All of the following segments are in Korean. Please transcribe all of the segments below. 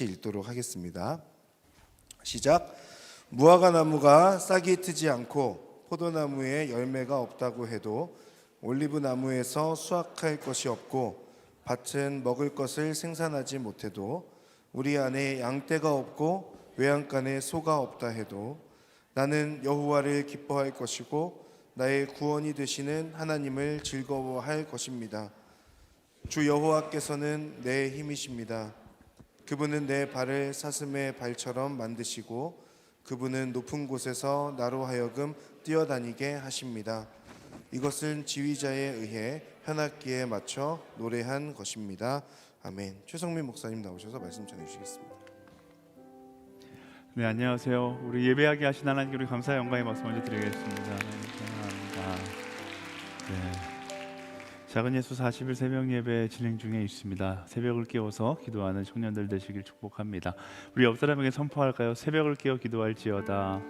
읽도록 하겠습니다. 시작. 무화과 나무가 싹이 트지 않고 포도나무에 열매가 없다고 해도 올리브 나무에서 수확할 것이 없고 밭은 먹을 것을 생산하지 못해도 우리 안에 양떼가 없고 외양간에 소가 없다 해도 나는 여호와를 기뻐할 것이고 나의 구원이 되시는 하나님을 즐거워할 것입니다. 주 여호와께서는 내 힘이십니다. 그분은 내 발을 사슴의 발처럼 만드시고 그분은 높은 곳에서 나로 하여금 뛰어다니게 하십니다. 이것은 지휘자에 의해 현악기에 맞춰 노래한 것입니다. 아멘. 최성민 목사님 나오셔서 말씀 전해주시겠습니다. 네, 안녕하세요. 우리 예배하게 하신 하나님께 우리 감사 영광의 박수 먼저 드리겠습니다. 감사합니다. 네. 작은 예수 40일 새벽 예배 진행 중에 있습니다. 새벽을 깨워서 기도하는 청년들 되시길 축복합니다. 우리 옆 사람에게 선포할까요? 새벽을 깨워 기도할지어다.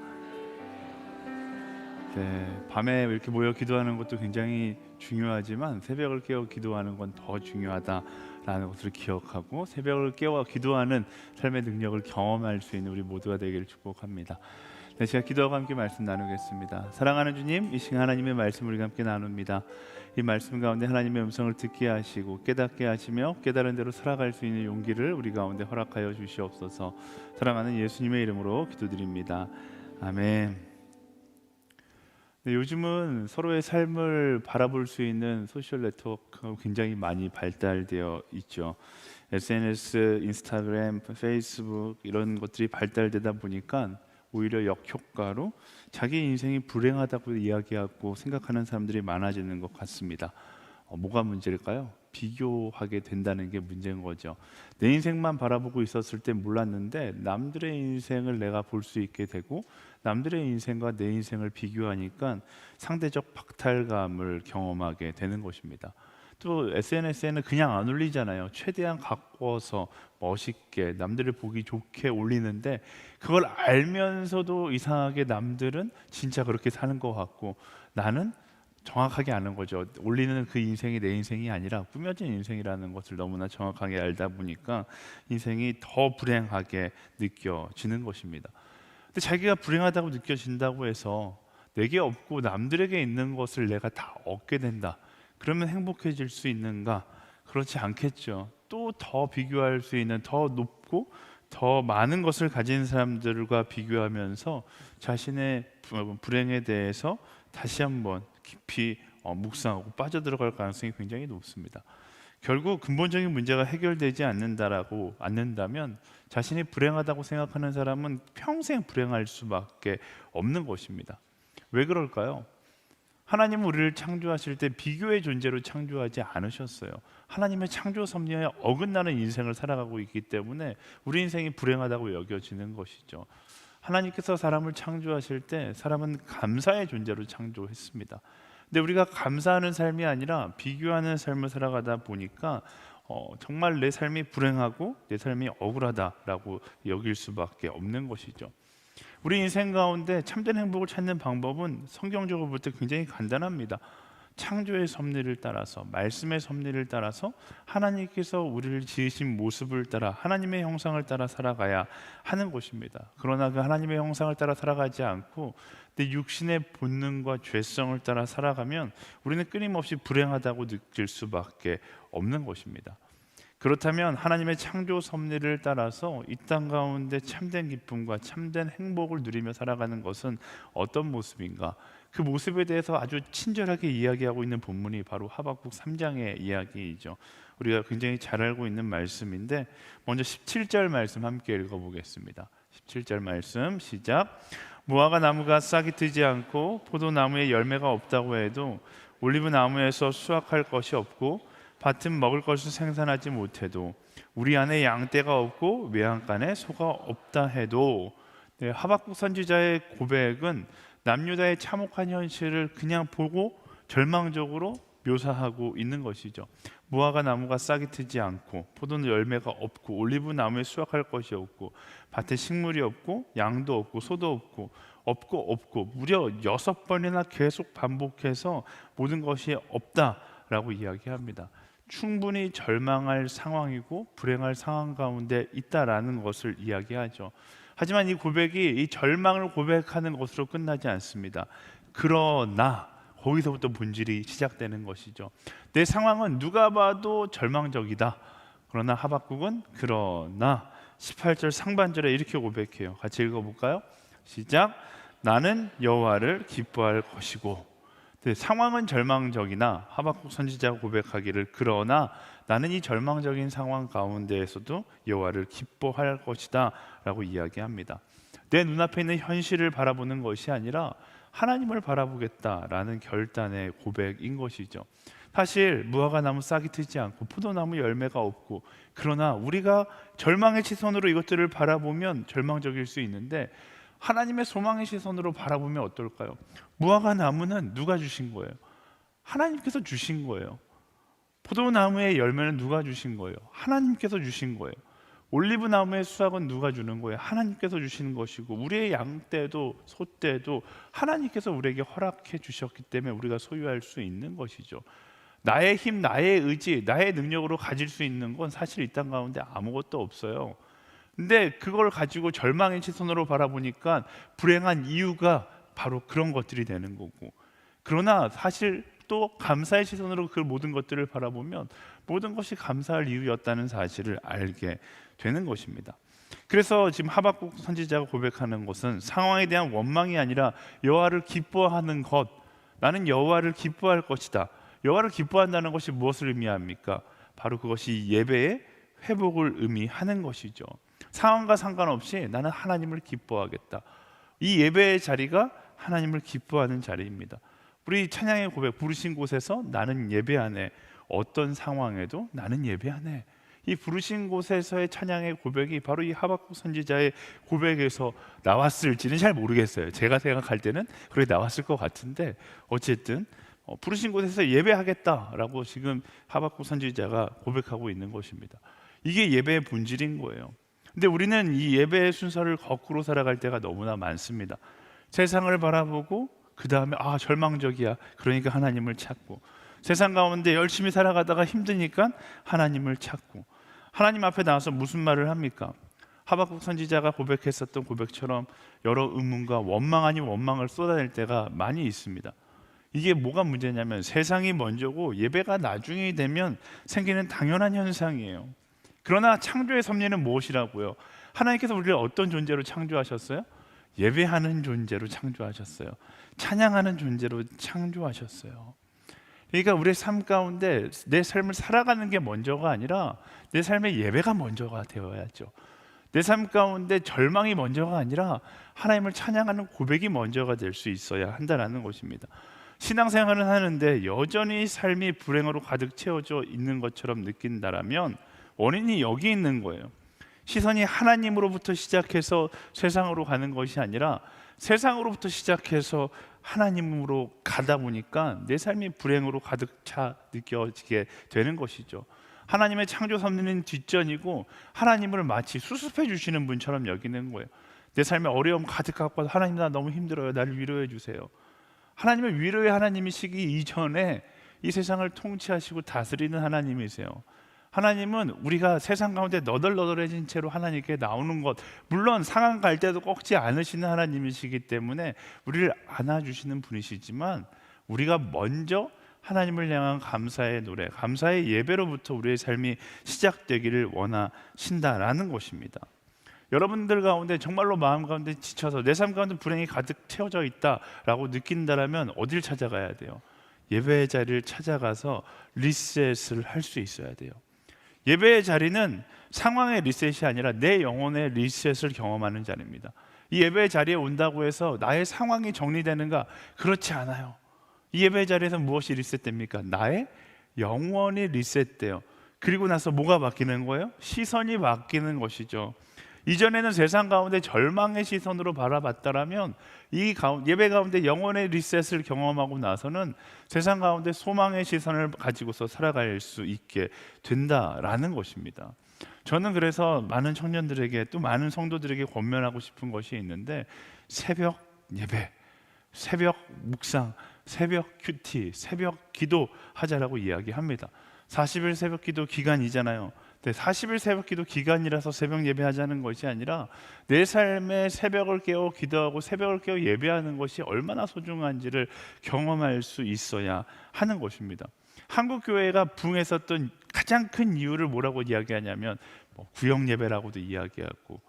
네, 밤에 이렇게 모여 기도하는 것도 굉장히 중요하지만 새벽을 깨워 기도하는 건 더 중요하다라는 것을 기억하고 새벽을 깨워 기도하는 삶의 능력을 경험할 수 있는 우리 모두가 되기를 축복합니다. 네, 제가 기도하고 함께 말씀 나누겠습니다. 사랑하는 주님, 이 시간 하나님의 말씀을 우리가 함께 나눕니다. 이 말씀 가운데 하나님의 음성을 듣게 하시고 깨닫게 하시며 깨달은 대로 살아갈 수 있는 용기를 우리 가운데 허락하여 주시옵소서. 사랑하는 예수님의 이름으로 기도드립니다. 아멘. 네, 요즘은 서로의 삶을 바라볼 수 있는 소셜 네트워크가 굉장히 많이 발달되어 있죠. SNS, 인스타그램, 페이스북 이런 것들이 발달되다 보니까 오히려 역효과로 자기 인생이 불행하다고 이야기하고 생각하는 사람들이 많아지는 것 같습니다. 뭐가 문제일까요? 비교하게 된다는 게 문제인 거죠. 내 인생만 바라보고 있었을 때 몰랐는데 남들의 인생을 내가 볼 수 있게 되고 남들의 인생과 내 인생을 비교하니까 상대적 박탈감을 경험하게 되는 것입니다. 또 SNS에는 그냥 안 올리잖아요. 최대한 가꿔서 멋있게 남들을 보기 좋게 올리는데 그걸 알면서도 이상하게 남들은 진짜 그렇게 사는 것 같고 나는 정확하게 아는 거죠. 올리는 그 인생이 내 인생이 아니라 꾸며진 인생이라는 것을 너무나 정확하게 알다 보니까 인생이 더 불행하게 느껴지는 것입니다. 근데 자기가 불행하다고 느껴진다고 해서 내게 없고 남들에게 있는 것을 내가 다 얻게 된다. 그러면 행복해질 수 있는가? 그렇지 않겠죠. 또 더 비교할 수 있는 더 높고 더 많은 것을 가진 사람들과 비교하면서 자신의 불행에 대해서 다시 한번 깊이 묵상하고 빠져들어갈 가능성이 굉장히 높습니다. 결국 근본적인 문제가 해결되지 않는다면 자신이 불행하다고 생각하는 사람은 평생 불행할 수밖에 없는 것입니다. 왜 그럴까요? 하나님은 우리를 창조하실 때 비교의 존재로 창조하지 않으셨어요. 하나님의 창조 섭리에 어긋나는 인생을 살아가고 있기 때문에 우리 인생이 불행하다고 여겨지는 것이죠. 하나님께서 사람을 창조하실 때 사람은 감사의 존재로 창조했습니다. 근데 우리가 감사하는 삶이 아니라 비교하는 삶을 살아가다 보니까 정말 내 삶이 불행하고 내 삶이 억울하다라고 여길 수밖에 없는 것이죠. 우리 인생 가운데 참된 행복을 찾는 방법은 성경적으로 볼 때 굉장히 간단합니다. 창조의 섭리를 따라서 말씀의 섭리를 따라서 하나님께서 우리를 지으신 모습을 따라 하나님의 형상을 따라 살아가야 하는 것입니다. 그러나 그 하나님의 형상을 따라 살아가지 않고 내 육신의 본능과 죄성을 따라 살아가면 우리는 끊임없이 불행하다고 느낄 수밖에 없는 것입니다. 그렇다면 하나님의 창조 섭리를 따라서 이 땅 가운데 참된 기쁨과 참된 행복을 누리며 살아가는 것은 어떤 모습인가? 그 모습에 대해서 아주 친절하게 이야기하고 있는 본문이 바로 하박국 3장의 이야기이죠. 우리가 굉장히 잘 알고 있는 말씀인데 먼저 17절 말씀 함께 읽어보겠습니다. 17절 말씀 시작. 무화과 나무가 싹이 트지 않고 포도나무에 열매가 없다고 해도 올리브 나무에서 수확할 것이 없고 밭은 먹을 것을 생산하지 못해도 우리 안에 양떼가 없고 외양간에 소가 없다 해도 하박국 선지자의 고백은 남유다의 참혹한 현실을 그냥 보고 절망적으로 묘사하고 있는 것이죠. 무화과 나무가 싹이 트지 않고 포도는 열매가 없고 올리브 나무에 수확할 것이 없고 밭에 식물이 없고 양도 없고 소도 없고 무려 6번이나 계속 반복해서 모든 것이 없다라고 이야기합니다. 충분히 절망할 상황이고 불행할 상황 가운데 있다라는 것을 이야기하죠. 하지만 이 고백이 이 절망을 고백하는 것으로 끝나지 않습니다. 그러나 거기서부터 본질이 시작되는 것이죠. 내 상황은 누가 봐도 절망적이다. 그러나 하박국은 그러나 18절 상반절에 이렇게 고백해요. 같이 읽어볼까요? 시작. 나는 여호와를 기뻐할 것이고. 상황은 절망적이나 하박국 선지자가 고백하기를 그러나 나는 이 절망적인 상황 가운데에서도 여호와를 기뻐할 것이다 라고 이야기합니다. 내 눈앞에 있는 현실을 바라보는 것이 아니라 하나님을 바라보겠다라는 결단의 고백인 것이죠. 사실 무화과 나무 싹이 트지 않고 포도나무 열매가 없고, 그러나 우리가 절망의 시선으로 이것들을 바라보면 절망적일 수 있는데 하나님의 소망의 시선으로 바라보면 어떨까요? 무화과 나무는 누가 주신 거예요? 하나님께서 주신 거예요. 포도나무의 열매는 누가 주신 거예요? 하나님께서 주신 거예요. 올리브 나무의 수확은 누가 주는 거예요? 하나님께서 주시는 것이고, 우리의 양떼도 소떼도 하나님께서 우리에게 허락해 주셨기 때문에 우리가 소유할 수 있는 것이죠. 나의 힘, 나의 의지, 나의 능력으로 가질 수 있는 건 사실 이 땅 가운데 아무것도 없어요. 근데 그걸 가지고 절망의 시선으로 바라보니까 불행한 이유가 바로 그런 것들이 되는 거고, 그러나 사실 또 감사의 시선으로 그 모든 것들을 바라보면 모든 것이 감사할 이유였다는 사실을 알게 되는 것입니다. 그래서 지금 하박국 선지자가 고백하는 것은 상황에 대한 원망이 아니라 여호와를 기뻐하는 것. 나는 여호와를 기뻐할 것이다. 여호와를 기뻐한다는 것이 무엇을 의미합니까? 바로 그것이 예배의 회복을 의미하는 것이죠. 상황과 상관없이 나는 하나님을 기뻐하겠다. 이 예배의 자리가 하나님을 기뻐하는 자리입니다. 우리 찬양의 고백 부르신 곳에서 나는 예배하네. 어떤 상황에도 나는 예배하네. 이 부르신 곳에서의 찬양의 고백이 바로 이 하박국 선지자의 고백에서 나왔을지는 잘 모르겠어요. 제가 생각할 때는 그렇게 나왔을 것 같은데, 어쨌든 부르신 곳에서 예배하겠다라고 지금 하박국 선지자가 고백하고 있는 것입니다. 이게 예배의 본질인 거예요. 근데 우리는 이 예배의 순서를 거꾸로 살아갈 때가 너무나 많습니다. 세상을 바라보고 그 다음에 절망적이야, 그러니까 하나님을 찾고, 세상 가운데 열심히 살아가다가 힘드니까 하나님을 찾고, 하나님 앞에 나와서 무슨 말을 합니까? 하박국 선지자가 고백했었던 고백처럼 여러 의문과 원망 아닌 원망을 쏟아낼 때가 많이 있습니다. 이게 뭐가 문제냐면 세상이 먼저고 예배가 나중이 되면 생기는 당연한 현상이에요. 그러나 창조의 섭리는 무엇이라고요? 하나님께서 우리를 어떤 존재로 창조하셨어요? 예배하는 존재로 창조하셨어요. 찬양하는 존재로 창조하셨어요. 그러니까 우리의 삶 가운데 내 삶을 살아가는 게 먼저가 아니라 내 삶의 예배가 먼저가 되어야죠. 내 삶 가운데 절망이 먼저가 아니라 하나님을 찬양하는 고백이 먼저가 될 수 있어야 한다는 것입니다. 신앙생활을 하는데 여전히 삶이 불행으로 가득 채워져 있는 것처럼 느낀다라면 원인이 여기 있는 거예요. 시선이 하나님으로부터 시작해서 세상으로 가는 것이 아니라 세상으로부터 시작해서 하나님으로 가다 보니까 내 삶이 불행으로 가득 차 느껴지게 되는 것이죠. 하나님의 창조 섭리는 뒷전이고 하나님을 마치 수습해 주시는 분처럼 여기는 거예요. 내 삶에 어려움 가득하고 하나님 나 너무 힘들어요. 나를 위로해 주세요. 하나님의 위로의 하나님이시기 이전에 이 세상을 통치하시고 다스리는 하나님이세요. 하나님은 우리가 세상 가운데 너덜너덜해진 채로 하나님께 나오는 것, 물론 상한 갈 때도 꺾지 않으시는 하나님이시기 때문에 우리를 안아주시는 분이시지만 우리가 먼저 하나님을 향한 감사의 노래, 감사의 예배로부터 우리의 삶이 시작되기를 원하신다라는 것입니다. 여러분들 가운데 정말로 마음 가운데 지쳐서 내 삶 가운데 불행이 가득 채워져 있다라고 느낀다라면 어딜 찾아가야 돼요? 예배의 자리를 찾아가서 리셋을 할 수 있어야 돼요. 예배의 자리는 상황의 리셋이 아니라 내 영혼의 리셋을 경험하는 자리입니다. 이 예배의 자리에 온다고 해서 나의 상황이 정리되는가? 그렇지 않아요. 이 예배의 자리에서 무엇이 리셋됩니까? 나의 영혼이 리셋돼요. 그리고 나서 뭐가 바뀌는 거예요? 시선이 바뀌는 것이죠. 이전에는 세상 가운데 절망의 시선으로 바라봤다라면 이 예배 가운데 영혼의 리셋을 경험하고 나서는 세상 가운데 소망의 시선을 가지고서 살아갈 수 있게 된다라는 것입니다. 저는 그래서 많은 청년들에게 또 많은 성도들에게 권면하고 싶은 것이 있는데, 새벽 예배, 새벽 묵상, 새벽 큐티, 새벽 기도 하자라고 이야기합니다. 40일 새벽기도 기간이잖아요. 40일 새벽기도 기간이라서 새벽 예배하자는 것이 아니라 내 삶의 새벽을 깨워 기도하고 새벽을 깨워 예배하는 것이 얼마나 소중한지를 경험할 수 있어야 하는 것입니다. 한국 교회가 부흥했었던 가장 큰 이유를 뭐라고 이야기하냐면 구역 예배라고도 이야기하고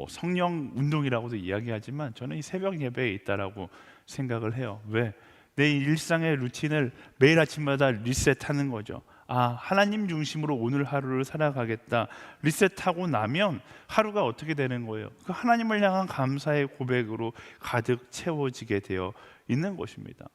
성령 운동이라고도 이야기하지만 저는 이 새벽 예배에 있다라고 생각을 해요. 왜? 내 일상의 루틴을 매일 아침마다 리셋하는 거죠. 하나님 중심으로 오늘 하루를 살아가겠다. 리셋하고 나면 하루가 어떻게 되는 거예요? 그 하나님을 향한 감사의 고백으로 가득 채워지게 되어 있는 것입니다.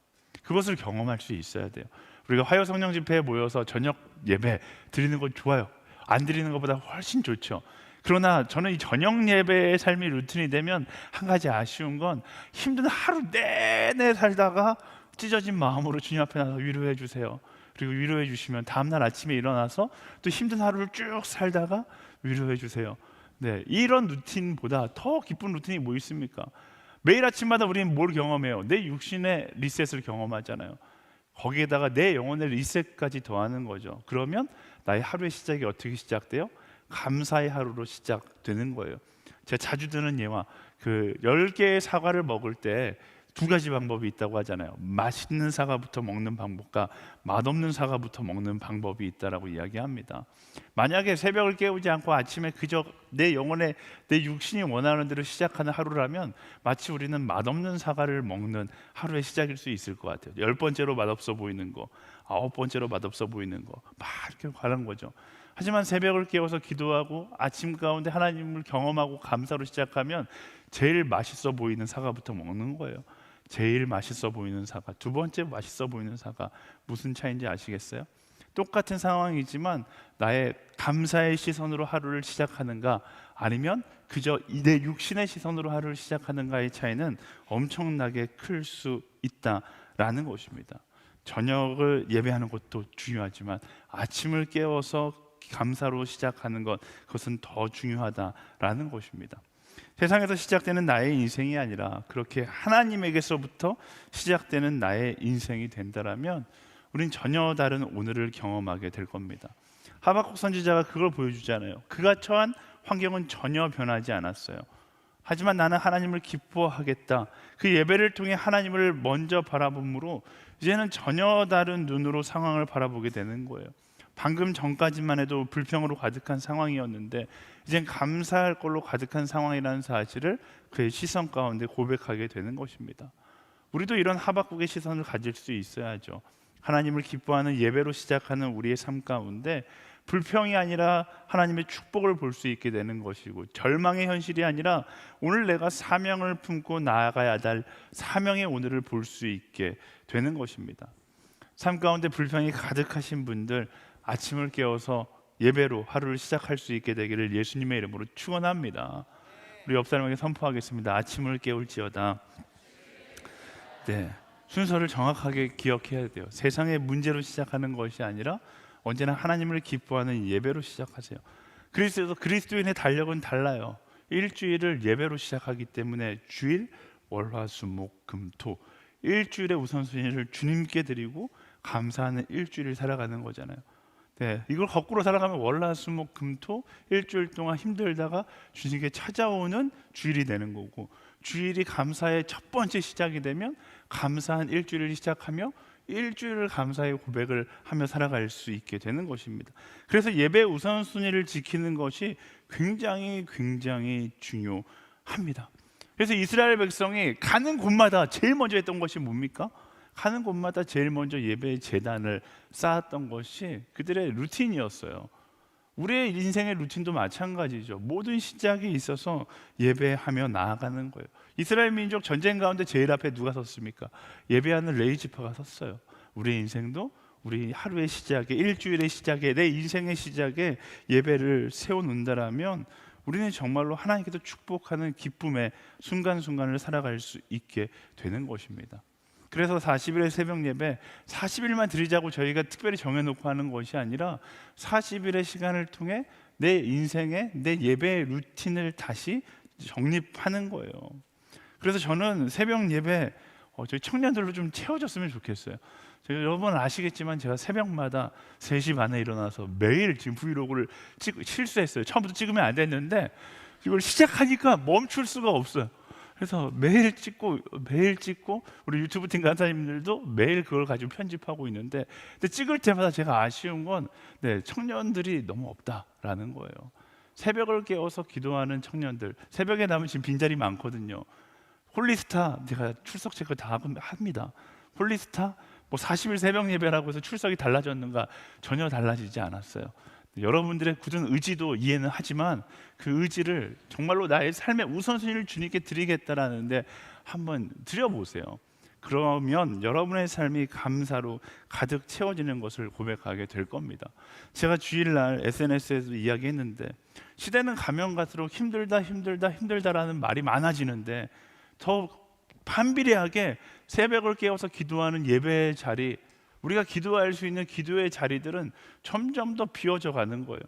그것을 경험할 수 있어야 돼요. 우리가 화요 성령 집회에 모여서 저녁 예배 드리는 건 좋아요. 안 드리는 것보다 훨씬 좋죠. 그러나 저는 이 저녁 예배의 삶이 루틴이 되면 한 가지 아쉬운 건 힘든 하루 내내 살다가 찢어진 마음으로 주님 앞에 나서 위로해 주세요. 그리고 위로해 주시면 다음날 아침에 일어나서 또 힘든 하루를 쭉 살다가 위로해 주세요. 네, 이런 루틴보다 더 기쁜 루틴이 뭐 있습니까? 매일 아침마다 우리는 뭘 경험해요? 내 육신의 리셋을 경험하잖아요. 거기에다가 내 영혼의 리셋까지 더하는 거죠. 그러면 나의 하루의 시작이 어떻게 시작돼요? 감사의 하루로 시작되는 거예요. 제가 자주 드는 예화, 10개의 사과를 먹을 때 두 가지 방법이 있다고 하잖아요. 맛있는 사과부터 먹는 방법과 맛없는 사과부터 먹는 방법이 있다라고 이야기합니다. 만약에 새벽을 깨우지 않고 아침에 그저 내 영혼의 내 육신이 원하는 대로 시작하는 하루라면 마치 우리는 맛없는 사과를 먹는 하루의 시작일 수 있을 것 같아요. 10번째로 맛없어 보이는 거, 9번째로 맛없어 보이는 거, 막 이렇게 가는 거죠. 하지만 새벽을 깨워서 기도하고 아침 가운데 하나님을 경험하고 감사로 시작하면 제일 맛있어 보이는 사과부터 먹는 거예요. 제일 맛있어 보이는 사과, 두 번째 맛있어 보이는 사과, 무슨 차이인지 아시겠어요? 똑같은 상황이지만 나의 감사의 시선으로 하루를 시작하는가 아니면 그저 내 육신의 시선으로 하루를 시작하는가의 차이는 엄청나게 클 수 있다라는 것입니다. 저녁을 예배하는 것도 중요하지만 아침을 깨워서 감사로 시작하는 것, 그것은 더 중요하다라는 것입니다. 세상에서 시작되는 나의 인생이 아니라 그렇게 하나님에게서부터 시작되는 나의 인생이 된다라면 우린 전혀 다른 오늘을 경험하게 될 겁니다. 하박국 선지자가 그걸 보여주잖아요. 그가 처한 환경은 전혀 변하지 않았어요. 하지만 나는 하나님을 기뻐하겠다. 그 예배를 통해 하나님을 먼저 바라봄으로 이제는 전혀 다른 눈으로 상황을 바라보게 되는 거예요. 방금 전까지만 해도 불평으로 가득한 상황이었는데 이젠 감사할 걸로 가득한 상황이라는 사실을 그의 시선 가운데 고백하게 되는 것입니다. 우리도 이런 하박국의 시선을 가질 수 있어야죠. 하나님을 기뻐하는 예배로 시작하는 우리의 삶 가운데 불평이 아니라 하나님의 축복을 볼 수 있게 되는 것이고, 절망의 현실이 아니라 오늘 내가 사명을 품고 나아가야 할 사명의 오늘을 볼 수 있게 되는 것입니다. 삶 가운데 불평이 가득하신 분들, 아침을 깨워서 예배로 하루를 시작할 수 있게 되기를 예수님의 이름으로 축원합니다. 우리 옆 사람에게 선포하겠습니다. 아침을 깨울지어다. 네, 순서를 정확하게 기억해야 돼요. 세상의 문제로 시작하는 것이 아니라 언제나 하나님을 기뻐하는 예배로 시작하세요. 그리스도인의 달력은 달라요. 일주일을 예배로 시작하기 때문에 주일, 월, 화, 수, 목, 금, 토, 일주일의 우선순위를 주님께 드리고 감사하는 일주일을 살아가는 거잖아요. 네, 이걸 거꾸로 살아가면 월, 화, 수, 목, 금, 토 일주일 동안 힘들다가 주님께 찾아오는 주일이 되는 거고, 주일이 감사의 첫 번째 시작이 되면 감사한 일주일을 시작하며 일주일을 감사의 고백을 하며 살아갈 수 있게 되는 것입니다. 그래서 예배 우선순위를 지키는 것이 굉장히 중요합니다. 그래서 이스라엘 백성이 가는 곳마다 제일 먼저 했던 것이 뭡니까? 가는 곳마다 제일 먼저 예배의 제단을 쌓았던 것이 그들의 루틴이었어요. 우리의 인생의 루틴도 마찬가지죠. 모든 시작이 있어서 예배하며 나아가는 거예요. 이스라엘 민족 전쟁 가운데 제일 앞에 누가 섰습니까? 예배하는 레위지파가 섰어요. 우리의 인생도 우리 하루의 시작에, 일주일의 시작에, 내 인생의 시작에 예배를 세워놓는다라면 우리는 정말로 하나님께서 축복하는 기쁨의 순간순간을 살아갈 수 있게 되는 것입니다. 그래서 40일의 새벽 예배 40일만 드리자고 저희가 특별히 정해놓고 하는 것이 아니라 40일의 시간을 통해 내 인생의 내 예배의 루틴을 다시 정립하는 거예요. 그래서 저는 새벽 예배 저희 청년들로 좀 채워졌으면 좋겠어요. 여러분 아시겠지만 제가 새벽마다 3시 반에 일어나서 매일 지금 브이로그를 실수했어요. 처음부터 찍으면 안 됐는데 이걸 시작하니까 멈출 수가 없어요. 그래서 매일 찍고 우리 유튜브 팀 간사님들도 매일 그걸 가지고 편집하고 있는데, 근데 찍을 때마다 제가 아쉬운 건 청년들이 너무 없다라는 거예요. 새벽을 깨워서 기도하는 청년들, 새벽에 나면 지금 빈자리 많거든요. 홀리스타 제가 출석 체크 다 합니다. 홀리스타 40일 새벽 예배라고 해서 출석이 달라졌는가? 전혀 달라지지 않았어요. 여러분들의 굳은 의지도 이해는 하지만 그 의지를 정말로 나의 삶의 우선순위를 주님께 드리겠다라는데 한번 드려보세요. 그러면 여러분의 삶이 감사로 가득 채워지는 것을 고백하게 될 겁니다. 제가 주일날 SNS에서 이야기했는데, 시대는 가면 갈수록 힘들다라는 말이 많아지는데, 더 반비례하게 새벽을 깨워서 기도하는 예배의 자리, 우리가 기도할 수 있는 기도의 자리들은 점점 더 비워져 가는 거예요.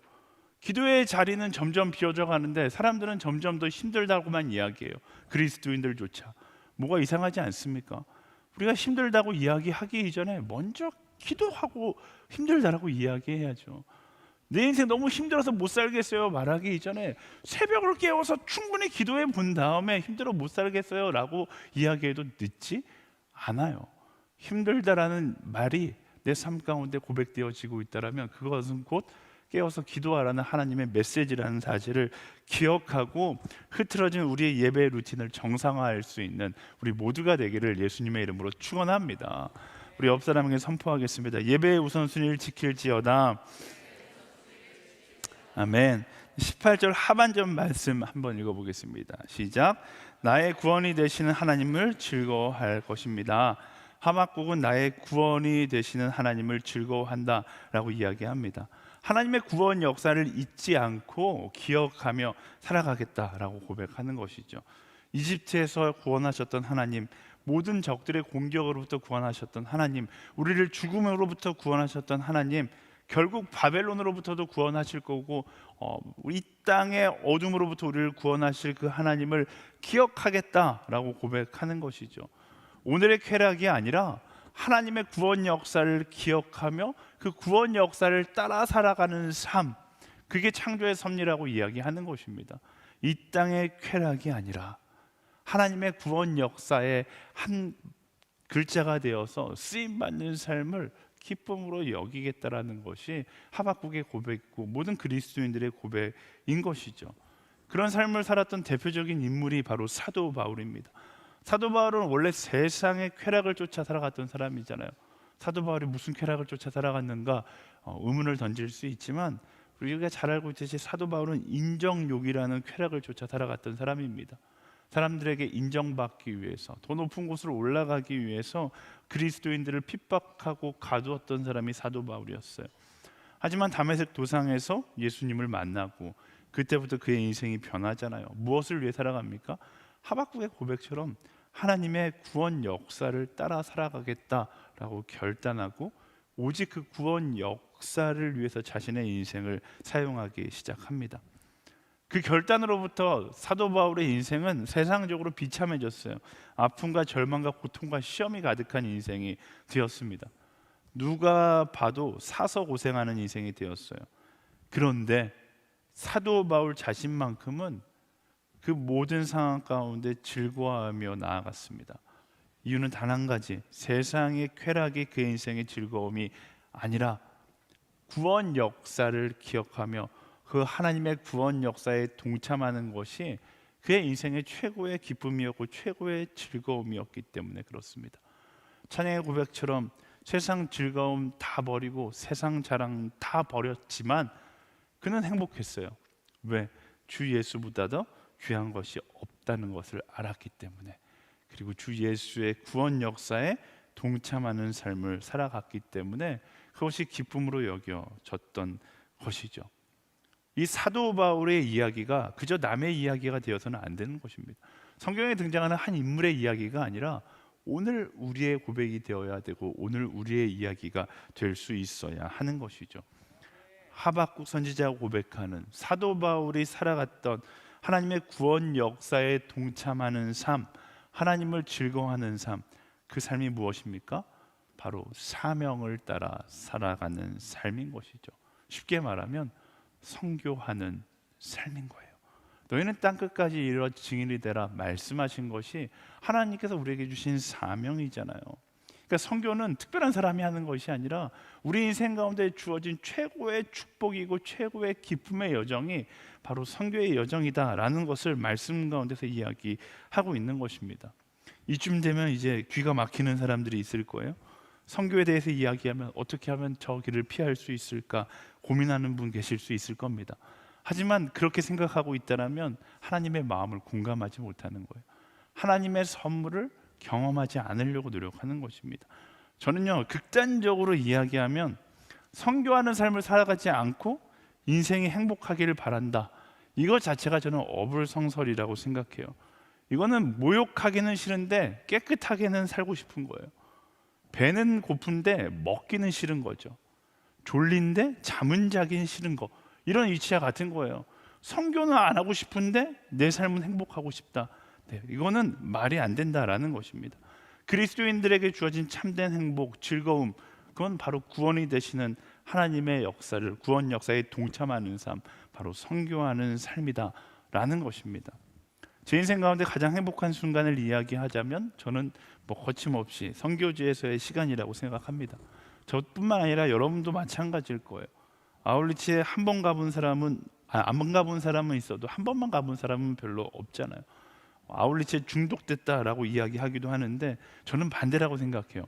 기도의 자리는 점점 비워져 가는데 사람들은 점점 더 힘들다고만 이야기해요. 그리스도인들조차. 뭐가 이상하지 않습니까? 우리가 힘들다고 이야기하기 이전에 먼저 기도하고 힘들다라고 이야기해야죠. 내 인생 너무 힘들어서 못 살겠어요 말하기 이전에 새벽을 깨워서 충분히 기도해 본 다음에 힘들어 못 살겠어요 라고 이야기해도 늦지 않아요. 힘들다라는 말이 내 삶 가운데 고백되어지고 있다면 그것은 곧 깨워서 기도하라는 하나님의 메시지라는 사실을 기억하고 흐트러진 우리의 예배 루틴을 정상화할 수 있는 우리 모두가 되기를 예수님의 이름으로 축원합니다. 우리 옆 사람에게 선포하겠습니다. 예배의 우선순위를 지킬지어다. 아멘. 18절 하반절 말씀 한번 읽어보겠습니다. 시작. 나의 구원이 되시는 하나님을 즐거워할 것입니다. 하박국은 나의 구원이 되시는 하나님을 즐거워한다 라고 이야기합니다. 하나님의 구원 역사를 잊지 않고 기억하며 살아가겠다라고 고백하는 것이죠. 이집트에서 구원하셨던 하나님, 모든 적들의 공격으로부터 구원하셨던 하나님, 우리를 죽음으로부터 구원하셨던 하나님, 결국 바벨론으로부터도 구원하실 거고 이 땅의 어둠으로부터 우리를 구원하실 그 하나님을 기억하겠다라고 고백하는 것이죠. 오늘의 쾌락이 아니라 하나님의 구원 역사를 기억하며 그 구원 역사를 따라 살아가는 삶, 그게 창조의 섭리라고 이야기하는 것입니다. 이 땅의 쾌락이 아니라 하나님의 구원 역사의 한 글자가 되어서 쓰임받는 삶을 기쁨으로 여기겠다라는 것이 하박국의 고백이고 모든 그리스도인들의 고백인 것이죠. 그런 삶을 살았던 대표적인 인물이 바로 사도 바울입니다. 사도 바울은 원래 세상의 쾌락을 쫓아 살아갔던 사람이잖아요. 사도 바울이 무슨 쾌락을 쫓아 살아갔는가 의문을 던질 수 있지만 우리가 잘 알고 있듯이 사도 바울은 인정욕이라는 쾌락을 쫓아 살아갔던 사람입니다. 사람들에게 인정받기 위해서, 더 높은 곳으로 올라가기 위해서 그리스도인들을 핍박하고 가두었던 사람이 사도 바울이었어요. 하지만 다메섹 도상에서 예수님을 만나고 그때부터 그의 인생이 변하잖아요. 무엇을 위해 살아갑니까? 하박국의 고백처럼 하나님의 구원 역사를 따라 살아가겠다라고 결단하고 오직 그 구원 역사를 위해서 자신의 인생을 사용하기 시작합니다. 그 결단으로부터 사도 바울의 인생은 세상적으로 비참해졌어요. 아픔과 절망과 고통과 시험이 가득한 인생이 되었습니다. 누가 봐도 사서 고생하는 인생이 되었어요. 그런데 사도 바울 자신만큼은 그 모든 상황 가운데 즐거워하며 나아갔습니다. 이유는 단 한 가지, 세상의 쾌락이 그의 인생의 즐거움이 아니라 구원 역사를 기억하며 그 하나님의 구원 역사에 동참하는 것이 그의 인생의 최고의 기쁨이었고 최고의 즐거움이었기 때문에 그렇습니다. 찬양의 고백처럼 세상 즐거움 다 버리고 세상 자랑 다 버렸지만 그는 행복했어요. 왜? 주 예수보다도 귀한 것이 없다는 것을 알았기 때문에, 그리고 주 예수의 구원 역사에 동참하는 삶을 살아갔기 때문에 그것이 기쁨으로 여겨졌던 것이죠. 이 사도 바울의 이야기가 그저 남의 이야기가 되어서는 안 되는 것입니다. 성경에 등장하는 한 인물의 이야기가 아니라 오늘 우리의 고백이 되어야 되고 오늘 우리의 이야기가 될 수 있어야 하는 것이죠. 하박국 선지자가 고백하는 사도 바울이 살아갔던 하나님의 구원 역사에 동참하는 삶, 하나님을 즐거워하는 삶, 그 삶이 무엇입니까? 바로 사명을 따라 살아가는 삶인 것이죠. 쉽게 말하면 선교하는 삶인 거예요. 너희는 땅 끝까지 이르러 증인이 되라 말씀하신 것이 하나님께서 우리에게 주신 사명이잖아요. 그러니까 선교는 특별한 사람이 하는 것이 아니라 우리 인생 가운데 주어진 최고의 축복이고 최고의 기쁨의 여정이 바로 선교의 여정이다라는 것을 말씀 가운데서 이야기하고 있는 것입니다. 이쯤 되면 이제 귀가 막히는 사람들이 있을 거예요. 선교에 대해서 이야기하면 어떻게 하면 저 길을 피할 수 있을까 고민하는 분 계실 수 있을 겁니다. 하지만 그렇게 생각하고 있다면 하나님의 마음을 공감하지 못하는 거예요. 하나님의 선물을 경험하지 않으려고 노력하는 것입니다. 저는요, 극단적으로 이야기하면 선교하는 삶을 살아가지 않고 인생이 행복하기를 바란다, 이것 자체가 저는 어불성설이라고 생각해요. 이거는 모욕하기는 싫은데 깨끗하게는 살고 싶은 거예요. 배는 고픈데 먹기는 싫은 거죠. 졸린데 잠은 자기는 싫은 거, 이런 이치와 같은 거예요. 선교는 안 하고 싶은데 내 삶은 행복하고 싶다. 네, 이거는 말이 안 된다라는 것입니다. 그리스도인들에게 주어진 참된 행복, 즐거움, 그건 바로 구원이 되시는 하나님의 역사를, 구원 역사에 동참하는 삶, 바로 선교하는 삶이다라는 것입니다. 제 인생 가운데 가장 행복한 순간을 이야기하자면 저는 거침없이 선교지에서의 시간이라고 생각합니다. 저뿐만 아니라 여러분도 마찬가지일 거예요. 아울리치에 한 번 가본 사람은 안 가본 사람은 있어도 한 번만 가본 사람은 별로 없잖아요. 아울리치에 중독됐다라고 이야기하기도 하는데 저는 반대라고 생각해요.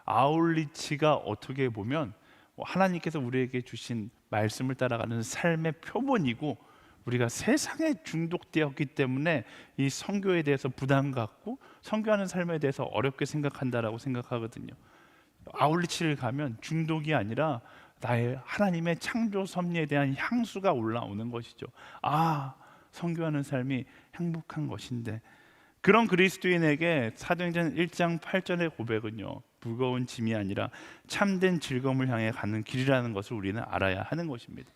아울리치가 어떻게 보면 하나님께서 우리에게 주신 말씀을 따라가는 삶의 표본이고, 우리가 세상에 중독되었기 때문에 이 선교에 대해서 부담 갖고 선교하는 삶에 대해서 어렵게 생각한다라고 생각하거든요. 아울리치를 가면 중독이 아니라 나의 하나님의 창조 섭리에 대한 향수가 올라오는 것이죠. 아, 선교하는 삶이 행복한 것인데, 그런 그리스도인에게 사도행전 1장 8절의 고백은요, 무거운 짐이 아니라 참된 즐거움을 향해 가는 길이라는 것을 우리는 알아야 하는 것입니다.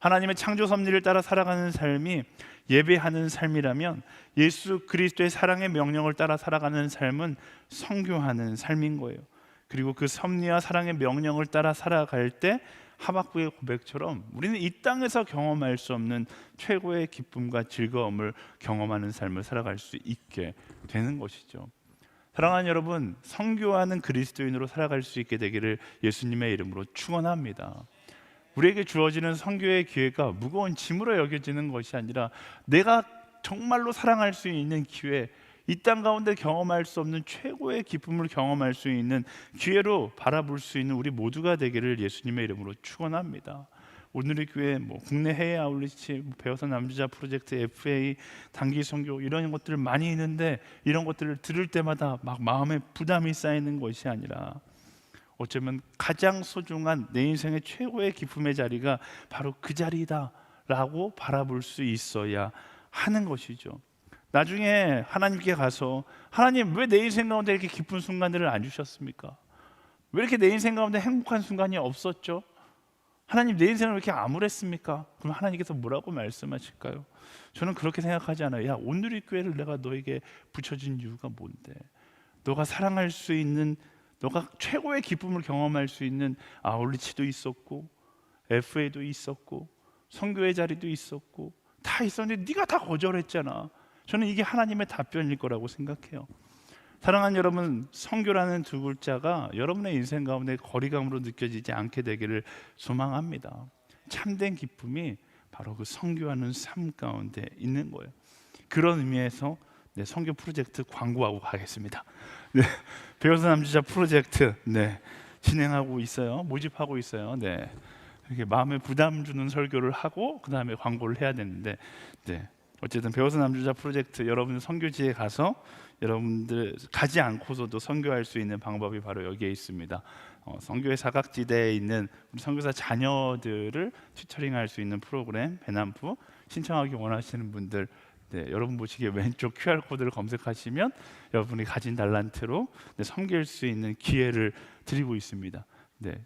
하나님의 창조 섭리를 따라 살아가는 삶이 예배하는 삶이라면, 예수 그리스도의 사랑의 명령을 따라 살아가는 삶은 선교하는 삶인 거예요. 그리고 그 섭리와 사랑의 명령을 따라 살아갈 때 하박국의 고백처럼 우리는 이 땅에서 경험할 수 없는 최고의 기쁨과 즐거움을 경험하는 삶을 살아갈 수 있게 되는 것이죠. 사랑하는 여러분, 선교하는 그리스도인으로 살아갈 수 있게 되기를 예수님의 이름으로 축원합니다. 우리에게 주어지는 선교의 기회가 무거운 짐으로 여겨지는 것이 아니라 내가 정말로 사랑할 수 있는 기회, 이 땅 가운데 경험할 수 없는 최고의 기쁨을 경험할 수 있는 기회로 바라볼 수 있는 우리 모두가 되기를 예수님의 이름으로 축원합니다. 오늘의 교회, 국내 해외 아울리치, 배워서 남주자 프로젝트, FA, 단기 선교, 이런 것들 많이 있는데 이런 것들을 들을 때마다 막 마음에 부담이 쌓이는 것이 아니라 어쩌면 가장 소중한 내 인생의 최고의 기쁨의 자리가 바로 그 자리다라고 바라볼 수 있어야 하는 것이죠. 나중에 하나님께 가서 하나님, 왜 내 인생 가운데 이렇게 기쁜 순간들을 안 주셨습니까? 왜 이렇게 내 인생 가운데 행복한 순간이 없었죠? 하나님, 내 인생을 왜 이렇게 암울했습니까? 그럼 하나님께서 뭐라고 말씀하실까요? 저는 그렇게 생각하지 않아요. 야, 오늘의 교회를 내가 너에게 붙여준 이유가 뭔데? 너가 사랑할 수 있는, 너가 최고의 기쁨을 경험할 수 있는 아울리치도 있었고 FA도 있었고 선교의 자리도 있었고 다 있었는데 네가 다 거절했잖아. 저는 이게 하나님의 답변일 거라고 생각해요. 사랑하는 여러분, 선교라는 두 글자가 여러분의 인생 가운데 거리감으로 느껴지지 않게 되기를 소망합니다. 참된 기쁨이 바로 그 선교하는 삶 가운데 있는 거예요. 그런 의미에서 선교 프로젝트 광고하고 가겠습니다. 네, 배워서 남주자 프로젝트 진행하고 있어요. 모집하고 있어요. 이렇게 마음에 부담 주는 설교를 하고 그 다음에 광고를 해야 되는데, 어쨌든 배워서 남주자 프로젝트, 여러분 선교지에 가서 여러분들 가지 않고서도 선교할 수 있는 방법이 바로 여기에 있습니다. 선교의 사각지대에 있는 우리 선교사 자녀들을 튜터링할 수 있는 프로그램 배남프, 신청하기 원하시는 분들 여러분 보시기에 왼쪽 QR코드를 검색하시면 여러분이 가진 달란트로 섬길 수 있는 기회를 드리고 있습니다.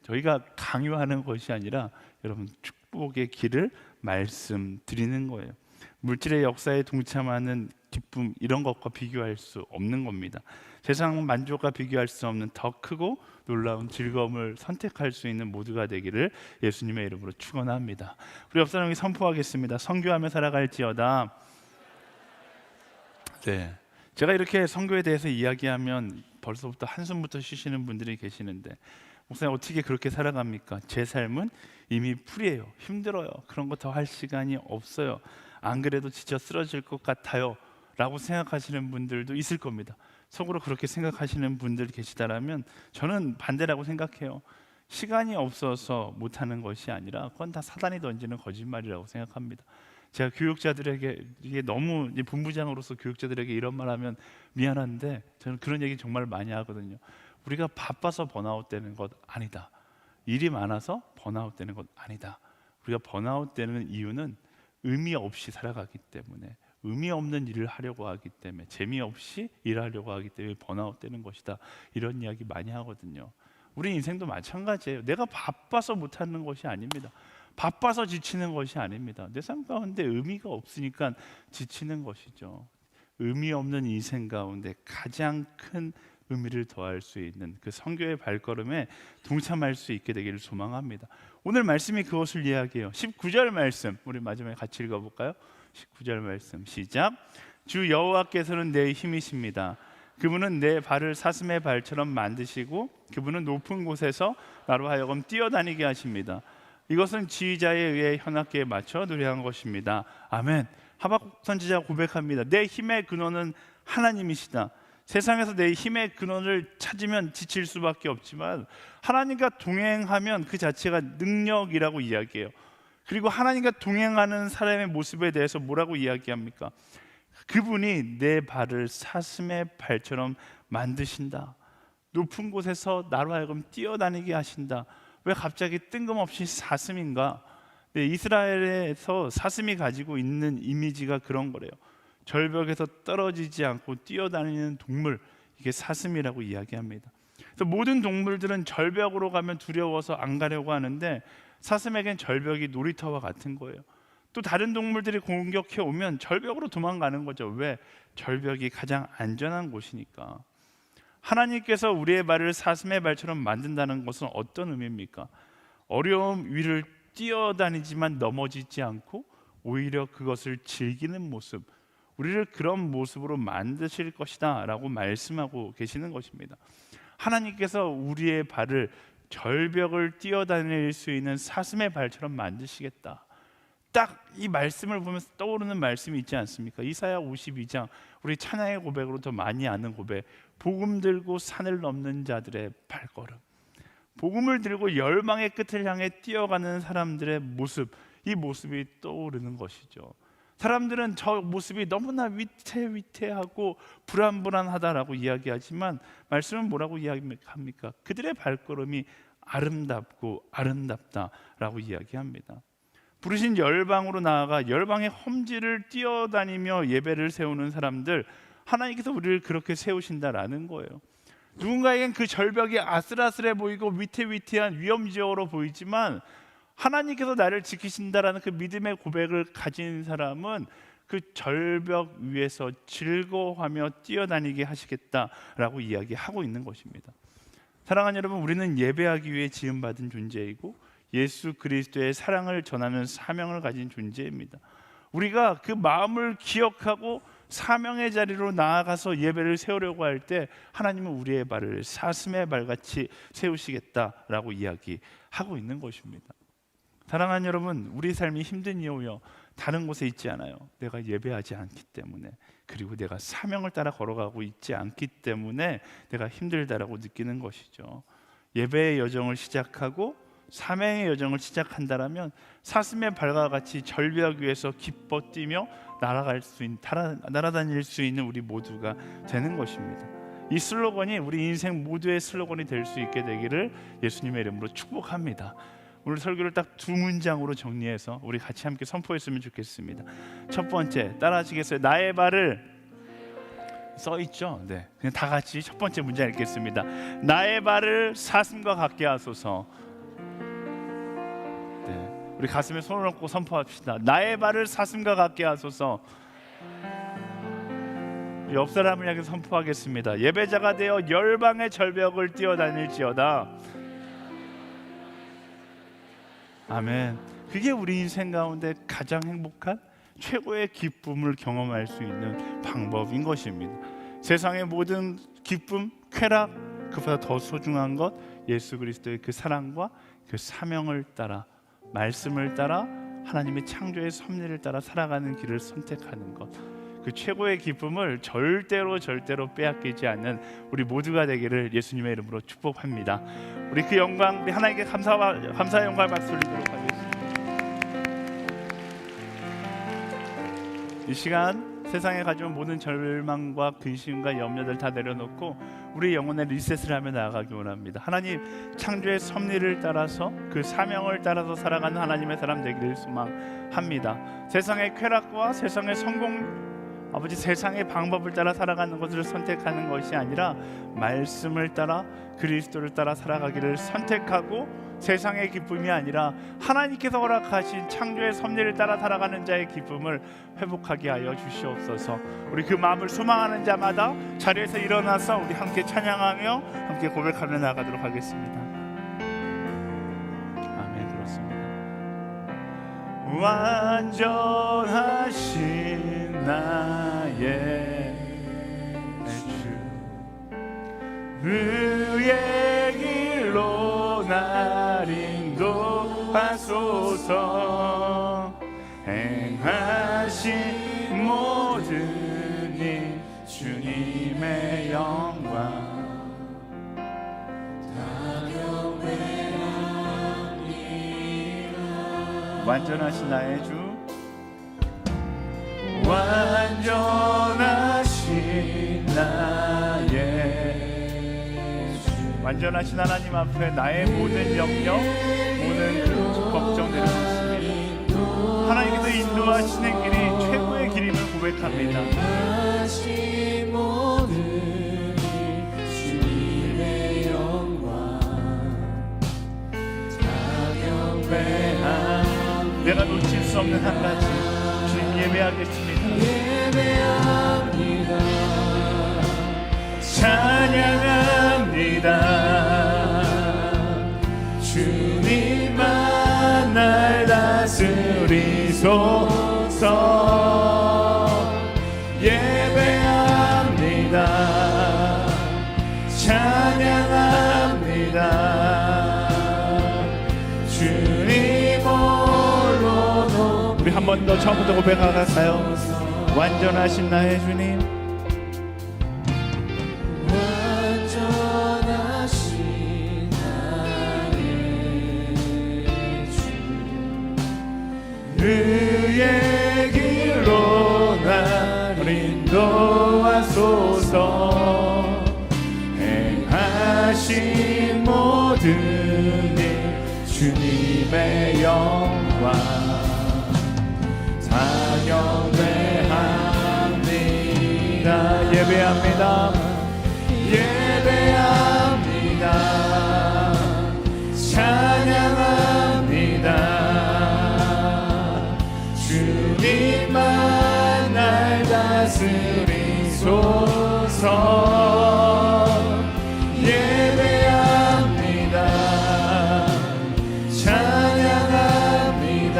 저희가 강요하는 것이 아니라 여러분 축복의 길을 말씀드리는 거예요. 물질의 역사에 동참하는 기쁨, 이런 것과 비교할 수 없는 겁니다. 세상 만족과 비교할 수 없는 더 크고 놀라운 즐거움을 선택할 수 있는 모두가 되기를 예수님의 이름으로 축원합니다. 우리 옆 사람에게 선포하겠습니다. 선교하며 살아갈지어다. 네, 제가 이렇게 선교에 대해서 이야기하면 벌써부터 한숨부터 쉬시는 분들이 계시는데, 목사님 어떻게 그렇게 살아갑니까? 제 삶은 이미 풀이에요. 힘들어요. 그런 거 더 할 시간이 없어요. 안 그래도 지쳐 쓰러질 것 같아요 라고 생각하시는 분들도 있을 겁니다. 속으로 그렇게 생각하시는 분들 계시다라면 저는 반대라고 생각해요. 시간이 없어서 못하는 것이 아니라 그건 다 사단이 던지는 거짓말이라고 생각합니다. 제가 교육자들에게, 이게 너무 본부장으로서 교육자들에게 이런 말하면 미안한데, 저는 그런 얘기 정말 많이 하거든요. 우리가 바빠서 번아웃 되는 것 아니다. 일이 많아서 번아웃 되는 것 아니다. 우리가 번아웃 되는 이유는 의미 없이 살아가기 때문에, 의미 없는 일을 하려고 하기 때문에, 재미없이 일하려고 하기 때문에 번아웃 되는 것이다. 이런 이야기 많이 하거든요. 우리 인생도 마찬가지예요. 내가 바빠서 못하는 것이 아닙니다. 바빠서 지치는 것이 아닙니다. 내 삶 가운데 의미가 없으니까 지치는 것이죠. 의미 없는 인생 가운데 가장 큰 의미를 더할 수 있는 그 선교의 발걸음에 동참할 수 있게 되기를 소망합니다. 오늘 말씀이 그것을 이야기해요. 19절 말씀 우리 마지막에 같이 읽어볼까요? 19절 말씀 시작. 주 여호와께서는 내 힘이십니다. 그분은 내 발을 사슴의 발처럼 만드시고 그분은 높은 곳에서 나로 하여금 뛰어다니게 하십니다. 이것은 지휘자에 의해 현악기에 맞춰 노래한 것입니다. 아멘. 하박국 선지자가 고백합니다. 내 힘의 근원은 하나님이시다. 세상에서 내 힘의 근원을 찾으면 지칠 수밖에 없지만 하나님과 동행하면 그 자체가 능력이라고 이야기해요. 그리고 하나님과 동행하는 사람의 모습에 대해서 뭐라고 이야기합니까? 그분이 내 발을 사슴의 발처럼 만드신다. 높은 곳에서 나로 하여금 뛰어다니게 하신다. 왜 갑자기 뜬금없이 사슴인가? 네, 이스라엘에서 사슴이 가지고 있는 이미지가 그런 거래요. 절벽에서 떨어지지 않고 뛰어다니는 동물, 이게 사슴이라고 이야기합니다. 그래서 모든 동물들은 절벽으로 가면 두려워서 안 가려고 하는데 사슴에겐 절벽이 놀이터와 같은 거예요. 또 다른 동물들이 공격해 오면 절벽으로 도망가는 거죠. 왜? 절벽이 가장 안전한 곳이니까. 하나님께서 우리의 발을 사슴의 발처럼 만든다는 것은 어떤 의미입니까? 어려움 위를 뛰어다니지만 넘어지지 않고 오히려 그것을 즐기는 모습, 우리를 그런 모습으로 만드실 것이다 라고 말씀하고 계시는 것입니다. 하나님께서 우리의 발을 절벽을 뛰어다닐 수 있는 사슴의 발처럼 만드시겠다. 딱 이 말씀을 보면서 떠오르는 말씀이 있지 않습니까? 이사야 52장, 우리 찬양의 고백으로 더 많이 아는 고백, 복음 들고 산을 넘는 자들의 발걸음, 복음을 들고 열망의 끝을 향해 뛰어가는 사람들의 모습, 이 모습이 떠오르는 것이죠. 사람들은 저 모습이 너무나 위태위태하고 불안불안하다라고 이야기하지만 말씀은 뭐라고 이야기합니까? 그들의 발걸음이 아름답고 아름답다라고 이야기합니다. 부르신 열방으로 나아가 열방의 험지를 뛰어다니며 예배를 세우는 사람들, 하나님께서 우리를 그렇게 세우신다라는 거예요. 누군가에겐 그 절벽이 아슬아슬해 보이고 위태위태한 위험지역으로 보이지만 하나님께서 나를 지키신다라는 그 믿음의 고백을 가진 사람은 그 절벽 위에서 즐거워하며 뛰어다니게 하시겠다라고 이야기하고 있는 것입니다. 사랑하는 여러분, 우리는 예배하기 위해 지음받은 존재이고 예수 그리스도의 사랑을 전하는 사명을 가진 존재입니다. 우리가 그 마음을 기억하고 사명의 자리로 나아가서 예배를 세우려고 할 때 하나님은 우리의 발을 사슴의 발같이 세우시겠다라고 이야기하고 있는 것입니다. 사랑하는 여러분, 우리 삶이 힘든 이유요, 다른 곳에 있지 않아요. 내가 예배하지 않기 때문에, 그리고 내가 사명을 따라 걸어가고 있지 않기 때문에 내가 힘들다라고 느끼는 것이죠. 예배의 여정을 시작하고 사명의 여정을 시작한다라면 사슴의 발과 같이 절벽 위에서 기뻐 뛰며 날아다닐 수 있는 우리 모두가 되는 것입니다. 이 슬로건이 우리 인생 모두의 슬로건이 될 수 있게 되기를 예수님의 이름으로 축복합니다. 오늘 설교를 딱 두 문장으로 정리해서 우리 같이 함께 선포했으면 좋겠습니다. 첫 번째, 따라하시겠어요? 나의 발을, 써 있죠? 네, 그냥 다 같이 첫 번째 문장 읽겠습니다. 나의 발을 사슴과 같게 하소서. 네, 우리 가슴에 손을 얹고 선포합시다. 나의 발을 사슴과 같게 하소서. 옆 사람을 향해 선포하겠습니다. 예배자가 되어 열방의 절벽을 뛰어다닐지어다. 아멘. 그게 우리 인생 가운데 가장 행복한 최고의 기쁨을 경험할 수 있는 방법인 것입니다. 세상의 모든 기쁨, 쾌락, 그보다 더 소중한 것, 예수 그리스도의 그 사랑과 그 사명을 따라, 말씀을 따라, 하나님의 창조의 섭리를 따라 살아가는 길을 선택하는 것, 그 최고의 기쁨을 절대로 빼앗기지 않는 우리 모두가 되기를 예수님의 이름으로 축복합니다. 우리 그 영광, 우리 하나님께 감사의 영광을 박수 드리도록 하겠습니다. 이 시간 세상에 가져온 모든 절망과 근심과 염려들 다 내려놓고 우리 영혼의 리셋을 하며 나아가기 원합니다. 하나님 창조의 섭리를 따라서 그 사명을 따라서 살아가는 하나님의 사람 되기를 소망합니다. 세상의 쾌락과 세상의 성공, 아버지 세상의 방법을 따라 살아가는 것을 선택하는 것이 아니라 말씀을 따라 그리스도를 따라 살아가기를 선택하고 세상의 기쁨이 아니라 하나님께서 허락하신 창조의 섭리를 따라 살아가는 자의 기쁨을 회복하게 하여 주시옵소서. 우리 그 마음을 소망하는 자마다 자리에서 일어나서 우리 함께 찬양하며 함께 고백하며 나가도록 하겠습니다. 아멘. 그렇습니다. 완전하신 나의 주, 의의 길로 날 인도하소서. 행하신 모든 일 주님의 영광 완전하신 나의 주, 완전하신 나의 주, 완전하신 하나님 앞에 나의 모든 염려, 모든 그 걱정 내려놓습니다. 하나님께서 인도하시는 길이 최고의 길임을 고백합니다. 주님의 영광 내가 놓칠 수 없는 한 가지, 주님 예배하겠습니다. 예배합니다. 찬양합니다. 주님만 날 다스리소서. 예배합니다. 찬양합니다. 주님 홀로. 우리 한 번 더 처음부터 고백할까요? 완전하신 나의 주님, 완전하신 나의 주, 의의 길로 날 인도하소서. 행하신 모든 일 주님의 영광 경배합니다. 예배합니다. 예배합니다. 찬양합니다. 주님만 날 다스리소서. 예배합니다. 찬양합니다.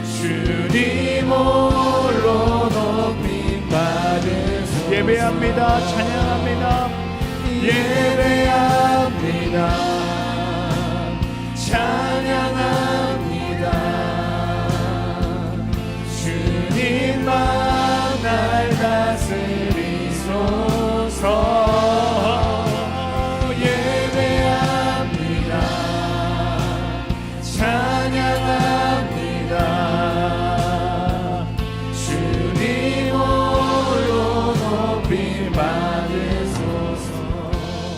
주님 홀로 높임 받으소서. 예배합니다. 찬양합니다. 예배합니다. 찬양합니다. 주님만 날 다스리소서. 예배합니다. 찬양합니다. 주님 홀로 높임 받으소서.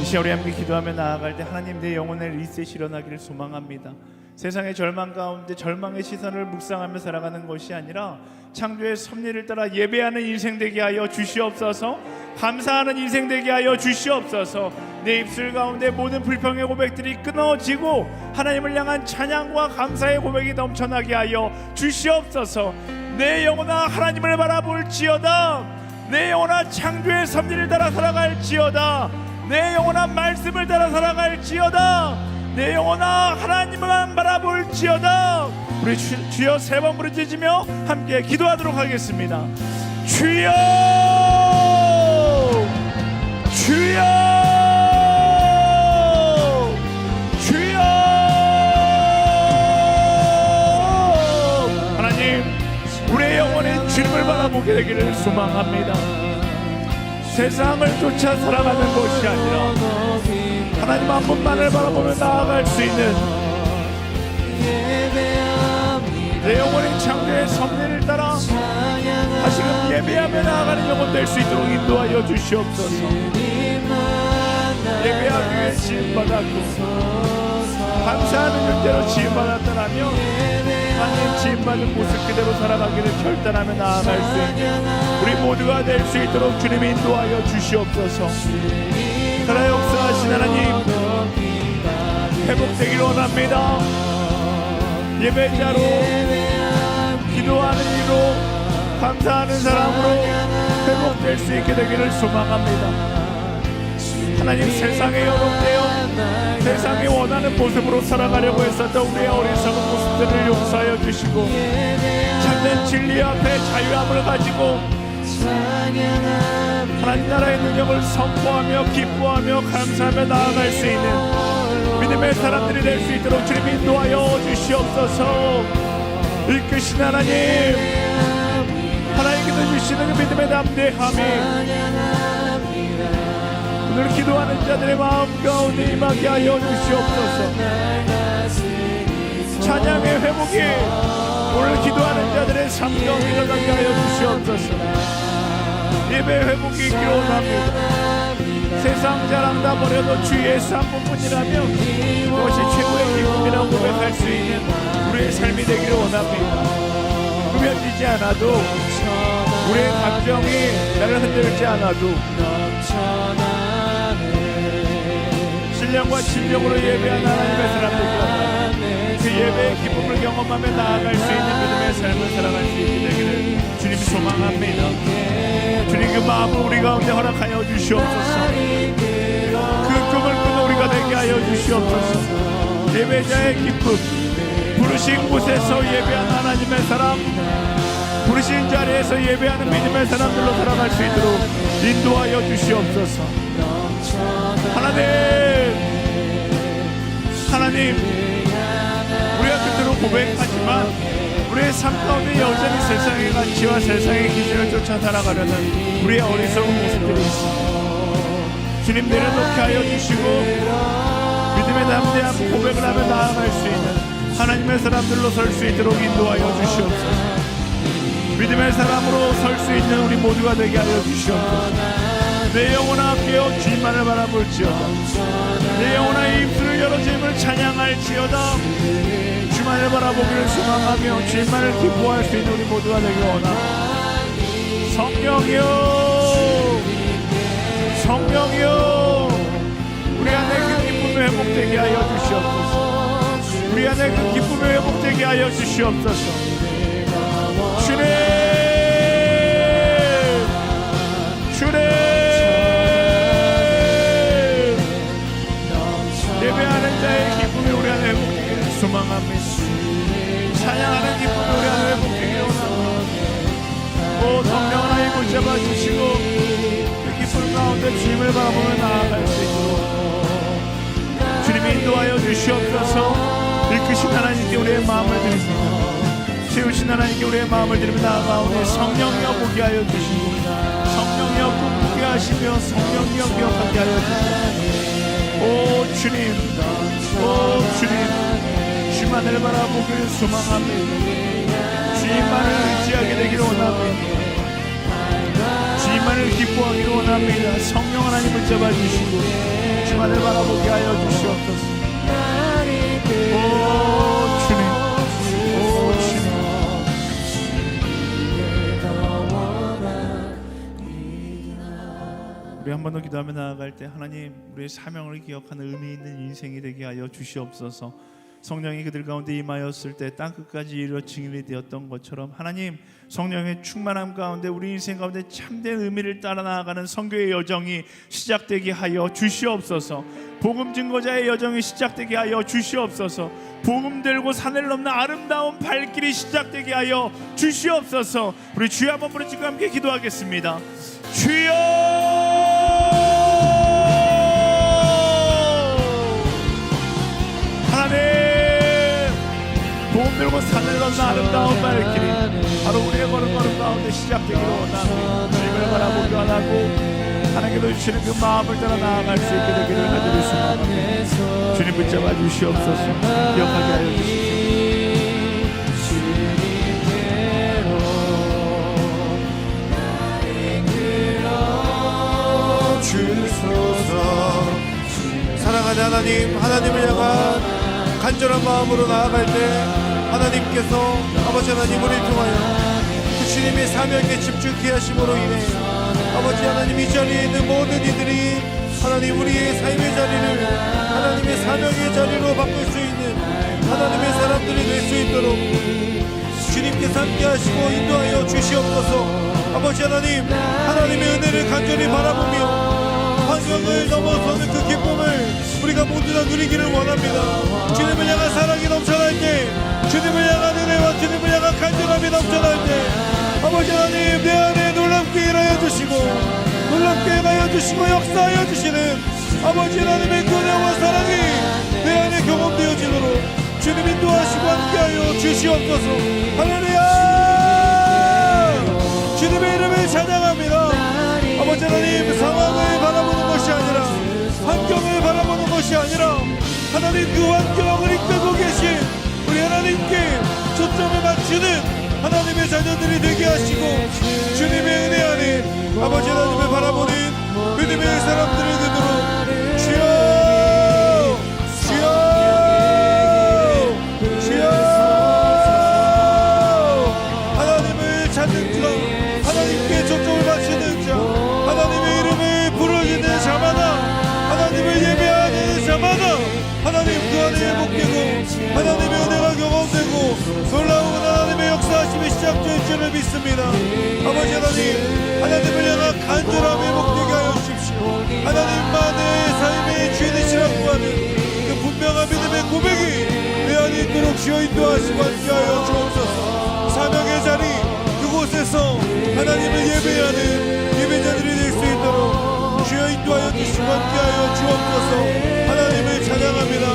이 시간 우리 함께 기도하며 나아갈 때 하나님 내 영혼의 리셋이 일어나기를 소망합니다. 세상의 절망 가운데 절망의 시선을 묵상하며 살아가는 것이 아니라 창조의 섭리를 따라 예배하는 인생 되게 하여 주시옵소서. 감사하는 인생 되게 하여 주시옵소서. 내 입술 가운데 모든 불평의 고백들이 끊어지고 하나님을 향한 찬양과 감사의 고백이 넘쳐나게 하여 주시옵소서. 내 영혼아 하나님을 바라볼지어다. 내 영혼아 창조의 섭리를 따라 살아갈지어다. 내 영혼아 말씀을 따라 살아갈지어다. 내 영혼아 하나님만 바라볼지어다. 우리 주여 세 번 부르짖으며 함께 기도하도록 하겠습니다. 주여 주여 주여. 하나님 우리의 영혼이 주님을 바라보게 되기를 소망합니다. 세상을 쫓아 살아가는 것이 아니라 하나님 한 분만을 바라보며 나아갈 수 있는 내 영혼의 창조의 섭리를 따라 다시금 예배하며 나아가는 영혼 될 수 있도록 인도하여 주시옵소서. 예배하기 위해 지음받았고 감사하는 존재로 지음받았다라며 하나님 지음받은 모습 그대로 살아가기를 결단하며 나아갈 수 있는 우리 모두가 될 수 있도록 주님이 인도하여 주시옵소서. 살아 역사하신 하나님 회복되기를 원합니다. 예배자로 기도하는 이로 감사하는 사람으로 회복될 수 있게 되기를 소망합니다. 하나님 세상에 연혹되어 세상이 원하는 모습으로 살아가려고 했었던 우리의 어리석은 모습들을 용서하여 주시고 참된 진리 앞에 자유함을 가지고 하나님 나라의 능력을 선포하며 기뻐하며 감사하며 나아갈 수 있는 믿음의 사람들이 될 수 있도록 주님 인도하여 주시옵소서. 이끄신 하나님 하나님께서 주시는 그 믿음의 담대함이 오늘 기도하는 자들의 마음 가운데 임하게 하여 주시옵소서. 찬양의 회복이 오늘 기도하는 자들의 삶 가운데 일어나게 하여 주시옵소서. 예배 회복이 있기를 원합니다. 세상 자랑 다 버려도 주 예수 한 분뿐이라면 그것이 최고의 기쁨이라고 고백할 수 있는 우리의 삶이 되기를 원합니다. 꾸며지지 않아도 우리의 감정이 나를 흔들지 않아도 신령과 진정으로 예배하는 하나님의 사람들과 그 예배의 기쁨을 경험하며 나아갈 수 있는 믿음의 삶을 살아갈 수 있게 되기를 주님 소망합니다. 주님 그 마음을 우리 가운데 허락하여 주시옵소서. 그 꿈을 꾸는 우리가 되게 하여 주시옵소서. 예배자의 기쁨 부르신 곳에서 예배하는 하나님의 사람 부르신 자리에서 예배하는 믿음의 사람들로 살아갈 수 있도록 인도하여 주시옵소서. 하나님 우리가 그대로 고백하지만 우리의 삶 가운데 여전히 세상의 가치와 세상의 기준을 쫓아 살아가려는 우리의 어리석은 모습들이 있습니다. 주님 내려놓게 하여 주시고 믿음의 담대한 고백을 하며 나아갈 수 있는 하나님의 사람들로 설 수 있도록 인도하여 주시옵소서. 믿음의 사람으로 설 수 있는 우리 모두가 되게 하여 주시옵소서. 내 영혼아 깨어 주님만을 바라볼지어다. 내 영혼아 입술을 열어 주님을 찬양할지어다. 주만을 바라보기를 소망하며 주님만을 기뻐할 수 있는 우리 모두가 되길 원합니다. 성령이여 우리 안에 그 기쁨이 회복되게 하여 주시옵소서. 우리 안에 그 기쁨이 회복되게 하여 주시옵소서. 예배하는 자의 기쁨이 우리 안에 회복되기를 소망합니다. 찬양하는 기쁨이 우리 안에 회복되기를 원합니다. 오 성령 하나님 붙잡아 주시고 그 기쁨 가운데 주님을 바라보며 나아갈 수 있도록 주님이 인도하여 주시옵소서. 이끄신 하나님께 우리의 마음을 드립니다. 세우신 하나님께 우리의 마음을 드리며 나아가오니 성령이여 보게 하여 주시고 성령이여 꿈꾸게 하시며 성령이여 기억하게 하여 주시고 오 주님 주만을 바라보기를 소망합니다. 주님만을 의지하게 되기를 원합니다. 주님만을 기뻐하기를 원합니다. 성령 하나님을 잡아주시고 주만을 바라보게 하여 주시옵소서. 오 우리 한 번 더 기도하며 나아갈 때 하나님 우리의 사명을 기억하는 의미 있는 인생이 되게 하여 주시옵소서. 성령이 그들 가운데 임하였을 때 땅끝까지 이르러 증인이 되었던 것처럼 하나님 성령의 충만함 가운데 우리 인생 가운데 참된 의미를 따라 나아가는 선교의 여정이 시작되게 하여 주시옵소서. 복음 증거자의 여정이 시작되게 하여 주시옵소서. 복음 들고 산을 넘는 아름다운 발길이 시작되게 하여 주시옵소서. 우리 주여 한번 부르짖고 함께 기도하겠습니다. 주여 하나님 복음 들고 산을 넘는 아름다운 발길이 바로 우리의 걸음 가운데 시작되기를 원하고 주님을 바라보기 원하고 하나님께서 주시는 그 마음을 따라 나아갈 수 있게 되기를 간절히 소망합니다. 주님 붙잡아 주시옵소서. 기억하게 하여 주소서. 사랑하는 하나님, 하나님을 향한 간절한 마음으로 나아갈 때 하나님께서 아버지 하나님 우리를 통하여 그 주님의 사명에 집중케 하심으로 인해 아버지 하나님 이 자리에 있는 모든 이들이 하나님 우리의 삶의 자리를 하나님의 사명의 자리로 바꿀 수 있는 하나님의 사람들이 될 수 있도록 주님께서 함께 하시고 인도하여 주시옵소서. 아버지 하나님, 하나님의 은혜를 간절히 바라보며 환경을 넘어서는 그 기쁨을 우리가 모두 다 누리기를 원합니다. 주님을 향한 사랑이 넘쳐날 때, 주님을 향한 은혜와 주님을 향한 간절함이 넘쳐날 때 아버지 하나님 내 안에 놀랍게 일하여 주시고 놀랍게 일하여 주시고 역사하여 주시는 아버지 하나님의 은혜와 사랑이 내 안에 경험되어지도록 주님 인도하시고 함께하여 주시옵소서. 할렐루야. 주님의 이름을 찬양합니다. 아버지 하나님 상황을 바라보는 것이 아니라 환경을 바라보는 것이 아니라 하나님 그 환경을 이끌고 계신 우리 하나님께 초점을 맞추는 하나님의 자녀들이 되게 하시고 주님의 은혜 안에 아버지 하나님을 바라보는 믿음의 사람들이 되도록 주여 주여 주여 하나님을 찾는 자 하나님께 초점을 맞추는 자 하나님의 이름을 부르짖는 자마다 하나님을 예배하는 자마다 하나님 그 안에 회복되고 하나님의 은혜가 경험되고 놀라운 하나님의 역사하심이 시작될 줄을 믿습니다. 아버지 하나님 하나님을 향한 간절함이 회복되게 하여 주십시오. 하나님만의 삶의 주인이시라고 하는 그 분명한 믿음의 고백이 내 안에 있도록 주여 인도하시고 함께하여 주옵소서. 사명의 자리 그곳에서 하나님을 예배하는 예배자들이 될 수 있도록 주여 인도하여 주시고 함께하여 주옵소서. 하나님을 찬양합니다.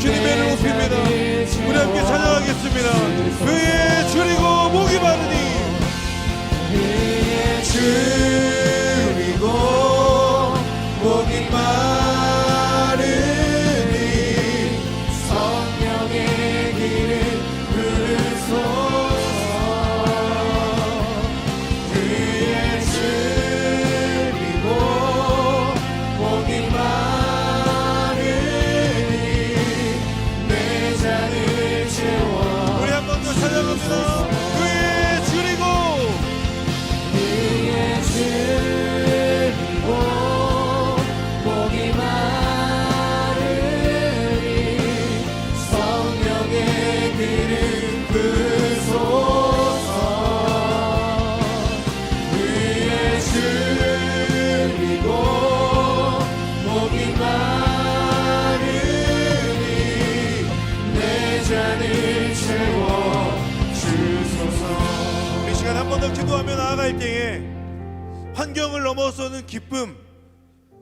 주님의 이름을 높입니다. 우리 함께 찬양하겠습니다. 그의 줄이고 목이 마르니 줄이고 목이 마르니 성령의 길을 부르소서. 그의 줄이고 목이 마르니 내 잔을 채워. 우리 한 번 더 찬양합니다. 그의 줄이고 목이 마르니 성령의 길을 부소서. 그의 줄이고 목이 마르니 내 잔을 채워 주소서. 이 시간 한 번 더 기도하며 나아갈 때에 환경을 넘어서는 기쁨,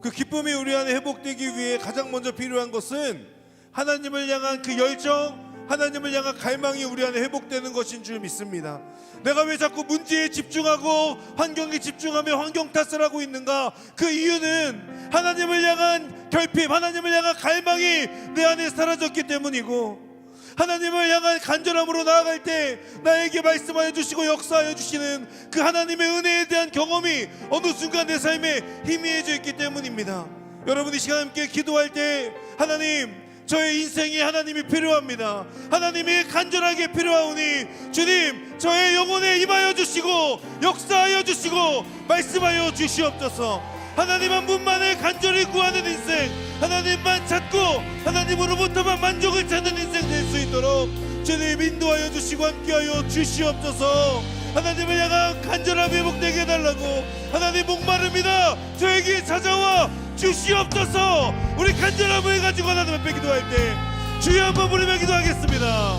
그 기쁨이 우리 안에 회복되기 위해 가장 먼저 필요한 것은 하나님을 향한 그 열정, 하나님을 향한 갈망이 우리 안에 회복되는 것인 줄 믿습니다. 내가 왜 자꾸 문제에 집중하고 환경에 집중하며 환경 탓을 하고 있는가? 그 이유는 하나님을 향한 결핍, 하나님을 향한 갈망이 내 안에 사라졌기 때문이고, 하나님을 향한 간절함으로 나아갈 때 나에게 말씀하여 주시고 역사하여 주시는 그 하나님의 은혜에 대한 경험이 어느 순간 내 삶에 희미해져 있기 때문입니다. 여러분 이 시간 함께 기도할 때 하나님 저의 인생에 하나님이 필요합니다. 하나님이 간절하게 필요하오니 주님 저의 영혼에 임하여 주시고 역사하여 주시고 말씀하여 주시옵소서. 하나님 한 분만을 간절히 구하는 인생, 하나님만 찾고 하나님으로부터만 만족을 찾는 인생 될 수 있도록 주님 인도하여 주시고 함께하여 주시옵소서. 하나님을 향한 간절함이 회복되게 해달라고 하나님 목마릅니다. 저에게 찾아와 주시옵소서. 우리 간절함을 가지고 하나님 앞에 기도할 때 주여 한번 부르며 기도하겠습니다.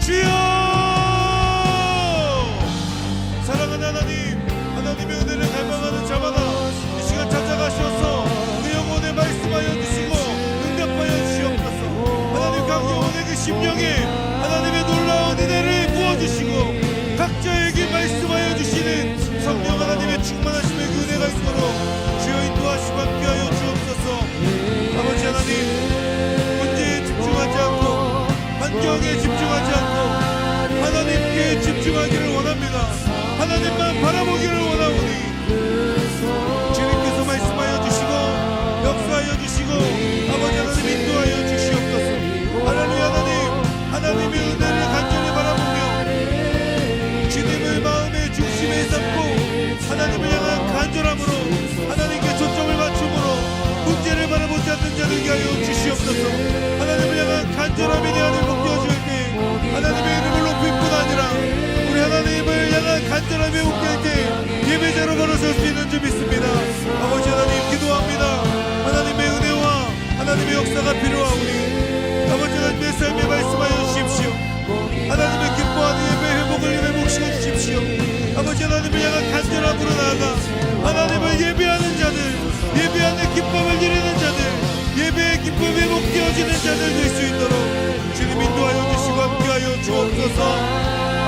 주여. 사랑하는 하나님, 하나님의 은혜를 갈망하는 자마다 이 시간 찾아가셔서 그 영혼에 말씀하여 주시고 응답하여 주시옵소서. 하나님 각 영혼의 그 심령에 하나님의 놀라운 은혜를 부어주시고 각자에게 말씀하여 주시는 성령 하나님의 충만하심의 그 은혜가 있도록 주여 인도하시고 함께하여 주옵소서. 아버지 하나님, 문제에 집중하지 않고 환경에 집중하지 않고 하나님께 집중하기를 원합니다. 하나님만 바라보기를 원하오니 주님께서 말씀하여 주시고 역사하여 주시고 아버지 하나님 인도하여 주시옵소서. 하나님 하나님의 은혜를 간절히 바라보며 주님을 마음의 중심에 삼고 하나님을 향한 간절함으로 하나님께 초점을 맞춤으로 문제를 바라보지 않는 자들에게 하여 주시옵소서. 하나님을 향한 간절함에 대한 회복되어질 때 하나님의 이름을 높일 뿐 아니라 우리 하나님을 향한 간절함이 회복될 때 예배자로 걸어설 수 있는 줄 믿습니다. 아버지 하나님 기도합니다. 하나님의 은혜와 하나님의 역사가 필요하오니 아버지 하나님의 삶에 말씀하여 주십시오. 하나님의 기뻐하는 예배 회복을 회복시켜 주십시오. 아버지 하나님을 향한 간절함으로 나아가 하나님을 예배하는 자들, 예배하는 기쁨을 누리는 자들, 예배의 기쁨이 회복되어지는 자들 될 수 있도록 주님 인도하여 주시고 함께하여 주옵소서.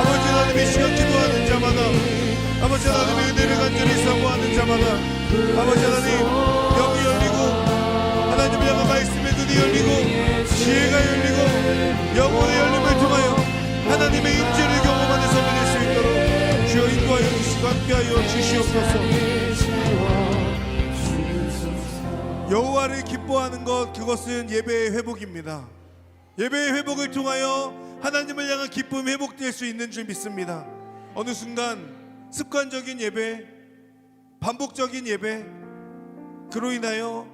아버지 하나님의 시간 기도하는 자마다 아버지 하나님의 은혜를 간절히 사모하는 자마다 아버지 하나님 영이 열리고 하나님을 향한 말씀의 눈이 열리고 지혜가 열리고 영혼의 열림을 통하여 하나님의 임재를 경험하는 삶이 될 수 있도록 주여 인도하여 주시고 함께하여 주시옵소서. 여호와를 기뻐하는 것, 그것은 예배의 회복입니다. 예배의 회복을 통하여 하나님을 향한 기쁨이 회복될 수 있는 줄 믿습니다. 어느 순간 습관적인 예배, 반복적인 예배, 그로 인하여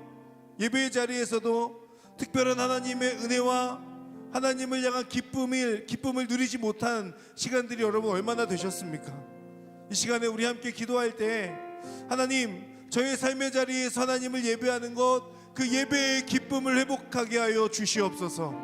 예배의 자리에서도 특별한 하나님의 은혜와 하나님을 향한 기쁨을 누리지 못한 시간들이 여러분 얼마나 되셨습니까? 이 시간에 우리 함께 기도할 때 하나님, 저의 삶의 자리에서 하나님을 예배하는 것, 그 예배의 기쁨을 회복하게 하여 주시옵소서.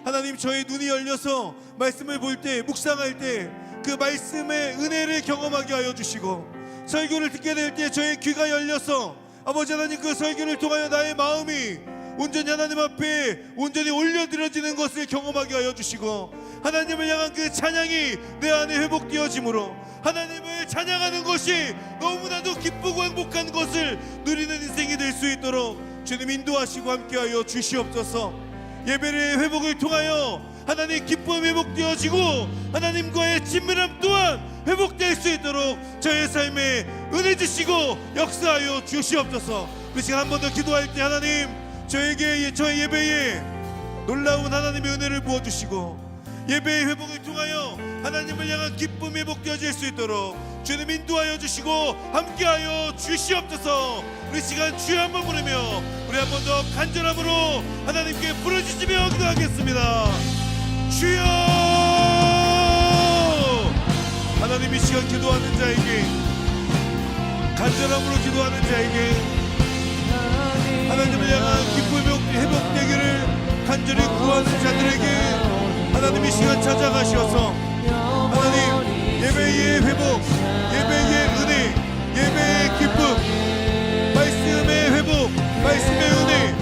하나님, 저의 눈이 열려서 말씀을 볼 때, 묵상할 때 그 말씀의 은혜를 경험하게 하여 주시고, 설교를 듣게 될 때 저의 귀가 열려서 아버지 하나님 그 설교를 통하여 나의 마음이 온전히 하나님 앞에 온전히 올려드려지는 것을 경험하게 하여 주시고, 하나님을 향한 그 찬양이 내 안에 회복되어지므로 하나님을 찬양하는 것이 너무나도 기쁘고 행복한 것을 누리는 인생이 될 수 있도록 주님 인도하시고 함께하여 주시옵소서. 예배의 회복을 통하여 하나님 기쁨이 회복되어지고 하나님과의 친밀함 또한 회복될 수 있도록 저의 삶에 은혜 주시고 역사하여 주시옵소서. 그 시간 한 번 더 기도할 때 하나님, 저에게 저의 예배에 놀라운 하나님의 은혜를 부어주시고 예배의 회복을 통하여 하나님을 향한 기쁨이 회복되어질 수 있도록 주님 인도하여 주시고 함께하여 주시옵소서. 우리 시간 주여 한번 부르며 우리 한 번 더 간절함으로 하나님께 부르짖으며 기도하겠습니다. 주여. 하나님, 이 시간 기도하는 자에게, 간절함으로 기도하는 자에게 하나님을 향한 기쁨이 회복되기를 간절히 구하는 자들에게 하나님 이 시간 찾아가셔서 하나님 예배의 회복, 예배의 은혜, 예배의 기쁨, 말씀의 회복, 말씀의 은혜,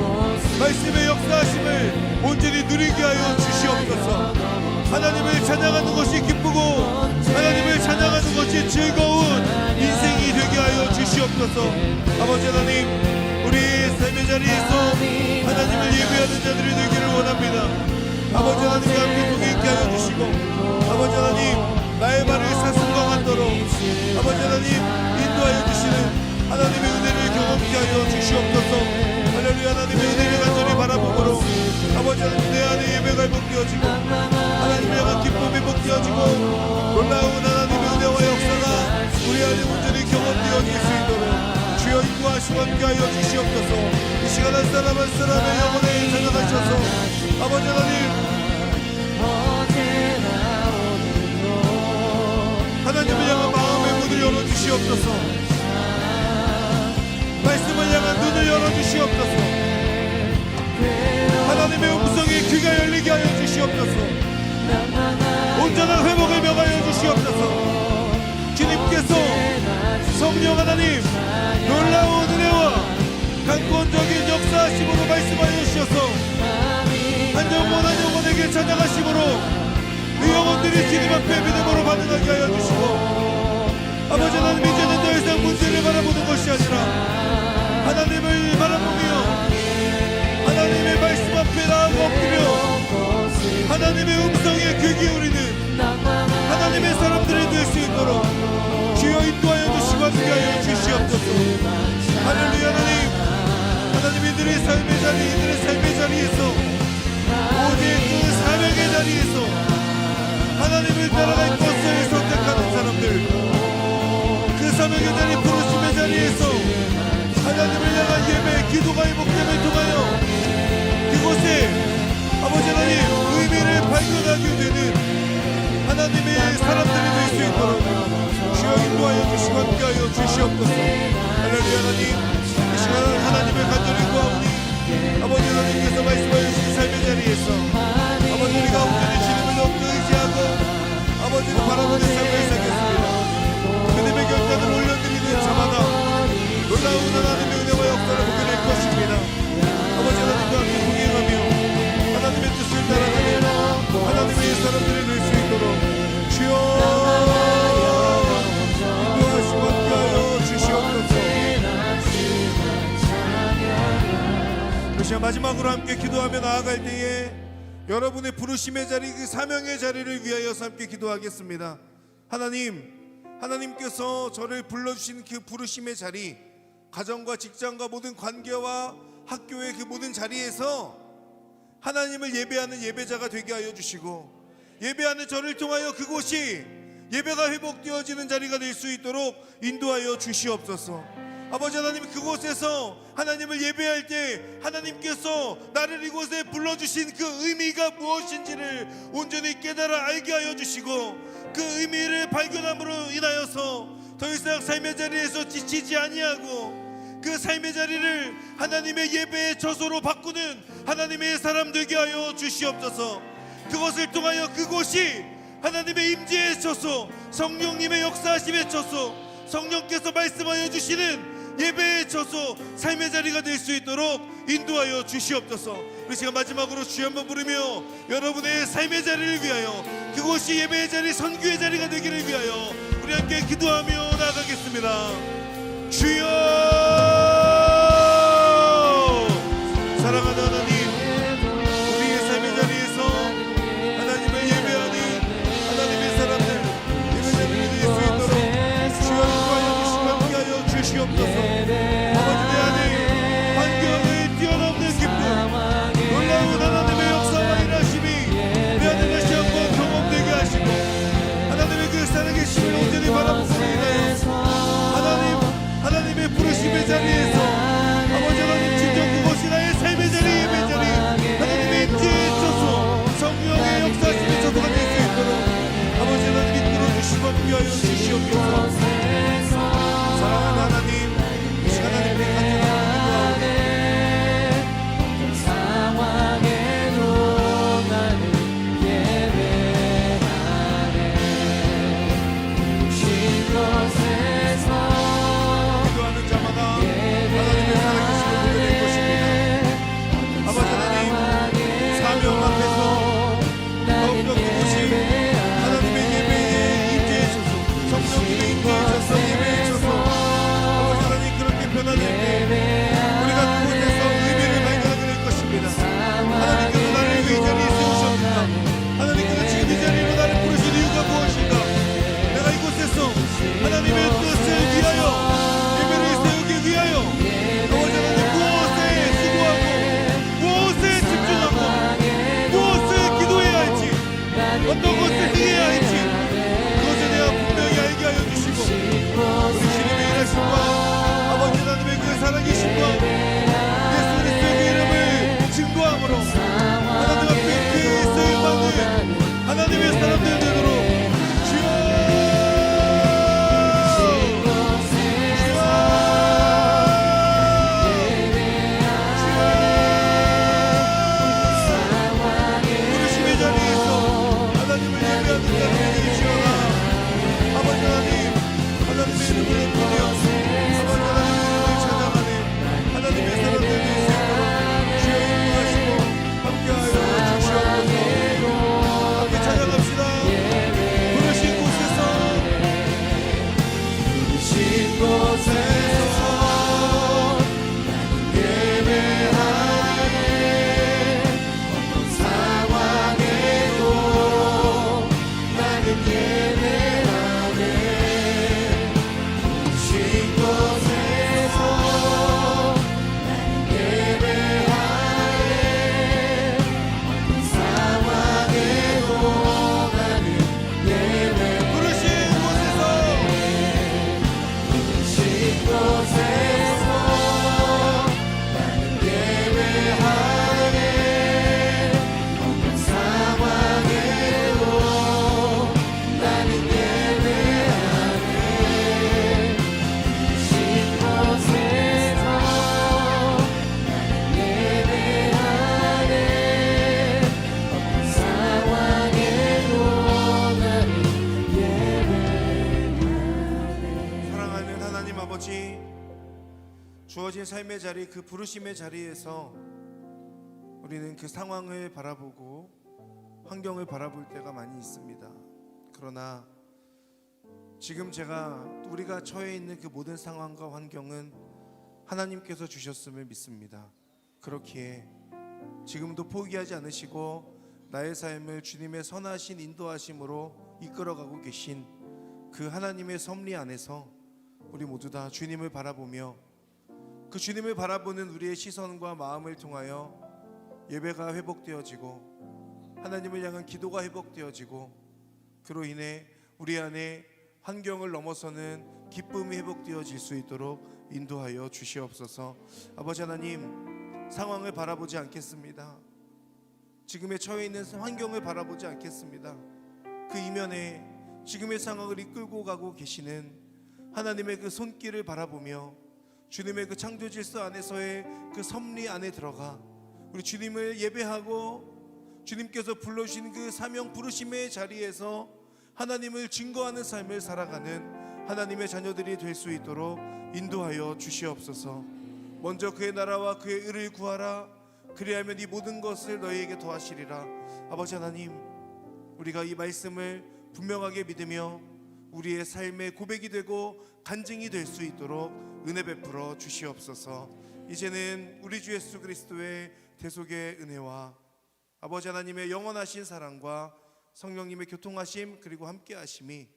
말씀의 역사하심을 온전히 누리게 하여 주시옵소서. 하나님을 찬양하는 것이 기쁘고 하나님을 찬양하는 것이 즐거운 인생이 되게 하여 주시옵소서. 아버지 하나님, 우리 삶의 자리에서 하나님을 예배하는 자들이 되기를 원합니다. 아버지 하나님과 함께 동행케 하여 주시고, 아버지 하나님 나의 발을 사슴과 같도록 아버지 하나님 인도하여 주시는 하나님의 은혜를 경험케 하여 주시옵소서. 할렐루야. 하나님의 은혜를 간절히 바라보므로 아버지 하나님 내 안에 예배가 회복되어지고 하나님을 향한 기쁨이 회복되어지고 놀라운 하나님의 은혜와 역사가 우리 안에 온전히 경험되어질 수 있도록 주여 인도하시옵소서. 인도하시고 함께하여 주시옵소서. 이 시간 한 사람 한 사람의 영혼에 찾아가셔서 아버지 하나님 하나님을 향한 마음의 문을 열어주시옵소서. 말씀을 향한 눈을 열어주시옵소서. 하나님의 음성에 귀가 열리게 하여 주시옵소서. 온전한 회복을 명하여 주시옵소서. 주님께서 성령 하나님 놀라운 은혜와 강권적인 역사하심으로 말씀하여 주셔서 한 영혼 한 영혼에게 찾아가심으로 그 영혼들이 주님 앞에 믿음으로 반응하게 하여 주시고 아버지 하나님 이제는 더 이상 문제를 바라보는 것이 아니라 하나님을 바라보며 하나님의 말씀 앞에 나아가 엎드려 하나님의 음성에 귀 기울이는 하나님의 사람들이 될 수 있도록 주여 인도하여 주시고 함께하여 주시옵소서. 할렐루야. 하나님 이들의 삶의 자리 이들의 삶의 자리에서 오직 그 사명의 자리에서 하나님을 따라갈 것을 선택하는 사람들 그 사명의 자리 부르심의 자리에서 하나님을 향한 예배 기도가 회복됨을 통하여 그곳에 아버지 하나님 의미를 발견하게 되는 하나님의 사람들이 될 수 있도록 주여 인도하여 주시고 함께하여 주시옵소서. 할렐루야. 이 시간 하나님의 간절히 구하오니 아버지 하나님께서 말씀하여 주신 삶의 자리에서 아버지 우리가 온전히 주님을 높게 의지하고 아버지를 바라보는 삶을 시작했습니다. 그님의 결단을 올려드리는 자마다 놀라운 하나님의 은혜와 역사를 보게 될 것입니다. 아버지 하나님과 함께 동행하며 하나님의 뜻을 따라가며 하나님의 사람들이 될 수 있도록 주여 인도하시고 함께하여 주시옵소서. 그 시간 마지막으로 함께 기도하며 나아갈 때에 여러분의 부르심의 자리 그 사명의 자리를 위하여서 함께 기도하겠습니다. 하나님께서 저를 불러주신 그 부르심의 자리 가정과 직장과 모든 관계와 학교의 그 모든 자리에서 하나님을 예배하는 예배자가 되게 하여 주시고 예배하는 저를 통하여 그곳이 예배가 회복되어지는 자리가 될 수 있도록 인도하여 주시옵소서. 아버지 하나님 그곳에서 하나님을 예배할 때 하나님께서 나를 이곳에 불러주신 그 의미가 무엇인지를 온전히 깨달아 알게 하여 주시고 그 의미를 발견함으로 인하여서 더 이상 삶의 자리에서 지치지 아니하고 그 삶의 자리를 하나님의 예배의 처소로 바꾸는 하나님의 사람 되게 하여 주시옵소서. 그것을 통하여 그곳이 하나님의 임재의 처소 성령님의 역사하심의 처소 성령께서 말씀하여 주시는 예배의 처소 삶의 자리가 될 수 있도록 인도하여 주시옵소서. 우리 시간 마지막으로 주여 한번 부르며 여러분의 삶의 자리를 위하여 그곳이 예배의 자리 선교의 자리가 되기를 위하여 우리 함께 기도하며 나아가겠습니다. 주여 사랑하는 하나님 우리의 삶의 자리에서 하나님을 예배하는 하나님의 사람들 예배 자리를 될 수 있도록 주여 인도하여 주시고 함께하여 주시옵소서. 아버지 내 안에 환경을 뛰어넘는 기쁨 놀라운 하나님의 역사와 일하심이 내 안에 다시 한번 경험되게 하시고 하나님의 그 살아계심을 온전히 바라보고 하나님의 부르심의 자리에서 아버지 하나님 진정 그것이 나의 삶의 자리 예배 자리 하나님의 임재의 처소 성령의 역사하심의 처소가 될 수 있도록 아버지 하나님 이끌어 주시고 함께하여 주시옵소서. 사랑하는 하나님 이 시간 주어진 삶의 자리, 그 부르심의 자리에서 우리는 그 상황을 바라보고 환경을 바라볼 때가 많이 있습니다. 그러나 지금 우리가 처해 있는 그 모든 상황과 환경은 하나님께서 주셨음을 믿습니다. 그렇기에 지금도 포기하지 않으시고 나의 삶을 주님의 선하신 인도하심으로 이끌어가고 계신 그 하나님의 섭리 안에서 우리 모두 다 주님을 바라보며 그 주님을 바라보는 우리의 시선과 마음을 통하여 예배가 회복되어지고 하나님을 향한 기도가 회복되어지고 그로 인해 우리 안에 환경을 넘어서는 기쁨이 회복되어질 수 있도록 인도하여 주시옵소서. 아버지 하나님, 상황을 바라보지 않겠습니다. 지금의 처해 있는 환경을 바라보지 않겠습니다. 그 이면에 지금의 상황을 이끌고 가고 계시는 하나님의 그 손길을 바라보며 주님의 그 창조 질서 안에서의 그 섭리 안에 들어가 우리 주님을 예배하고 주님께서 불러주신 그 사명 부르심의 자리에서 하나님을 증거하는 삶을 살아가는 하나님의 자녀들이 될 수 있도록 인도하여 주시옵소서. 먼저 그의 나라와 그의 의를 구하라. 그리하면 이 모든 것을 너희에게 더하시리라. 아버지 하나님, 우리가 이 말씀을 분명하게 믿으며 우리의 삶의 고백이 되고 간증이 될 수 있도록 은혜 베풀어 주시옵소서. 이제는 우리 주 예수 그리스도의 대속의 은혜와 아버지 하나님의 영원하신 사랑과 성령님의 교통하심 그리고 함께하심이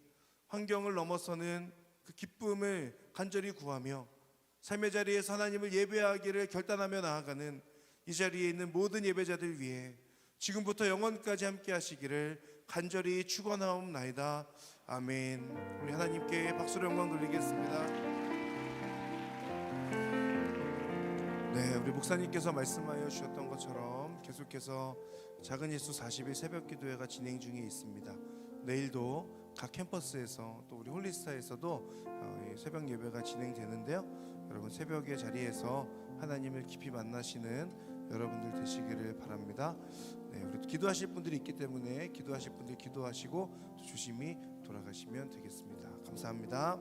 환경을 넘어서는 그 기쁨을 간절히 구하며 삶의 자리에서 하나님을 예배하기를 결단하며 나아가는 이 자리에 있는 모든 예배자들 위해 지금부터 영원까지 함께하시기를 간절히 축원하옵나이다. 아멘. 우리 하나님께 박수로 영광 돌리겠습니다. 네, 우리 목사님께서 말씀하여 주셨던 것처럼 계속해서 작은 예수 40일 새벽 기도회가 진행 중에 있습니다. 내일도 각 캠퍼스에서 또 우리 홀리스타에서도 새벽 예배가 진행되는데요. 여러분 새벽의 자리에서 하나님을 깊이 만나시는 여러분들 되시기를 바랍니다. 네, 우리 기도하실 분들이 있기 때문에 기도하실 분들 기도하시고 조심히 돌아가시면 되겠습니다. 감사합니다.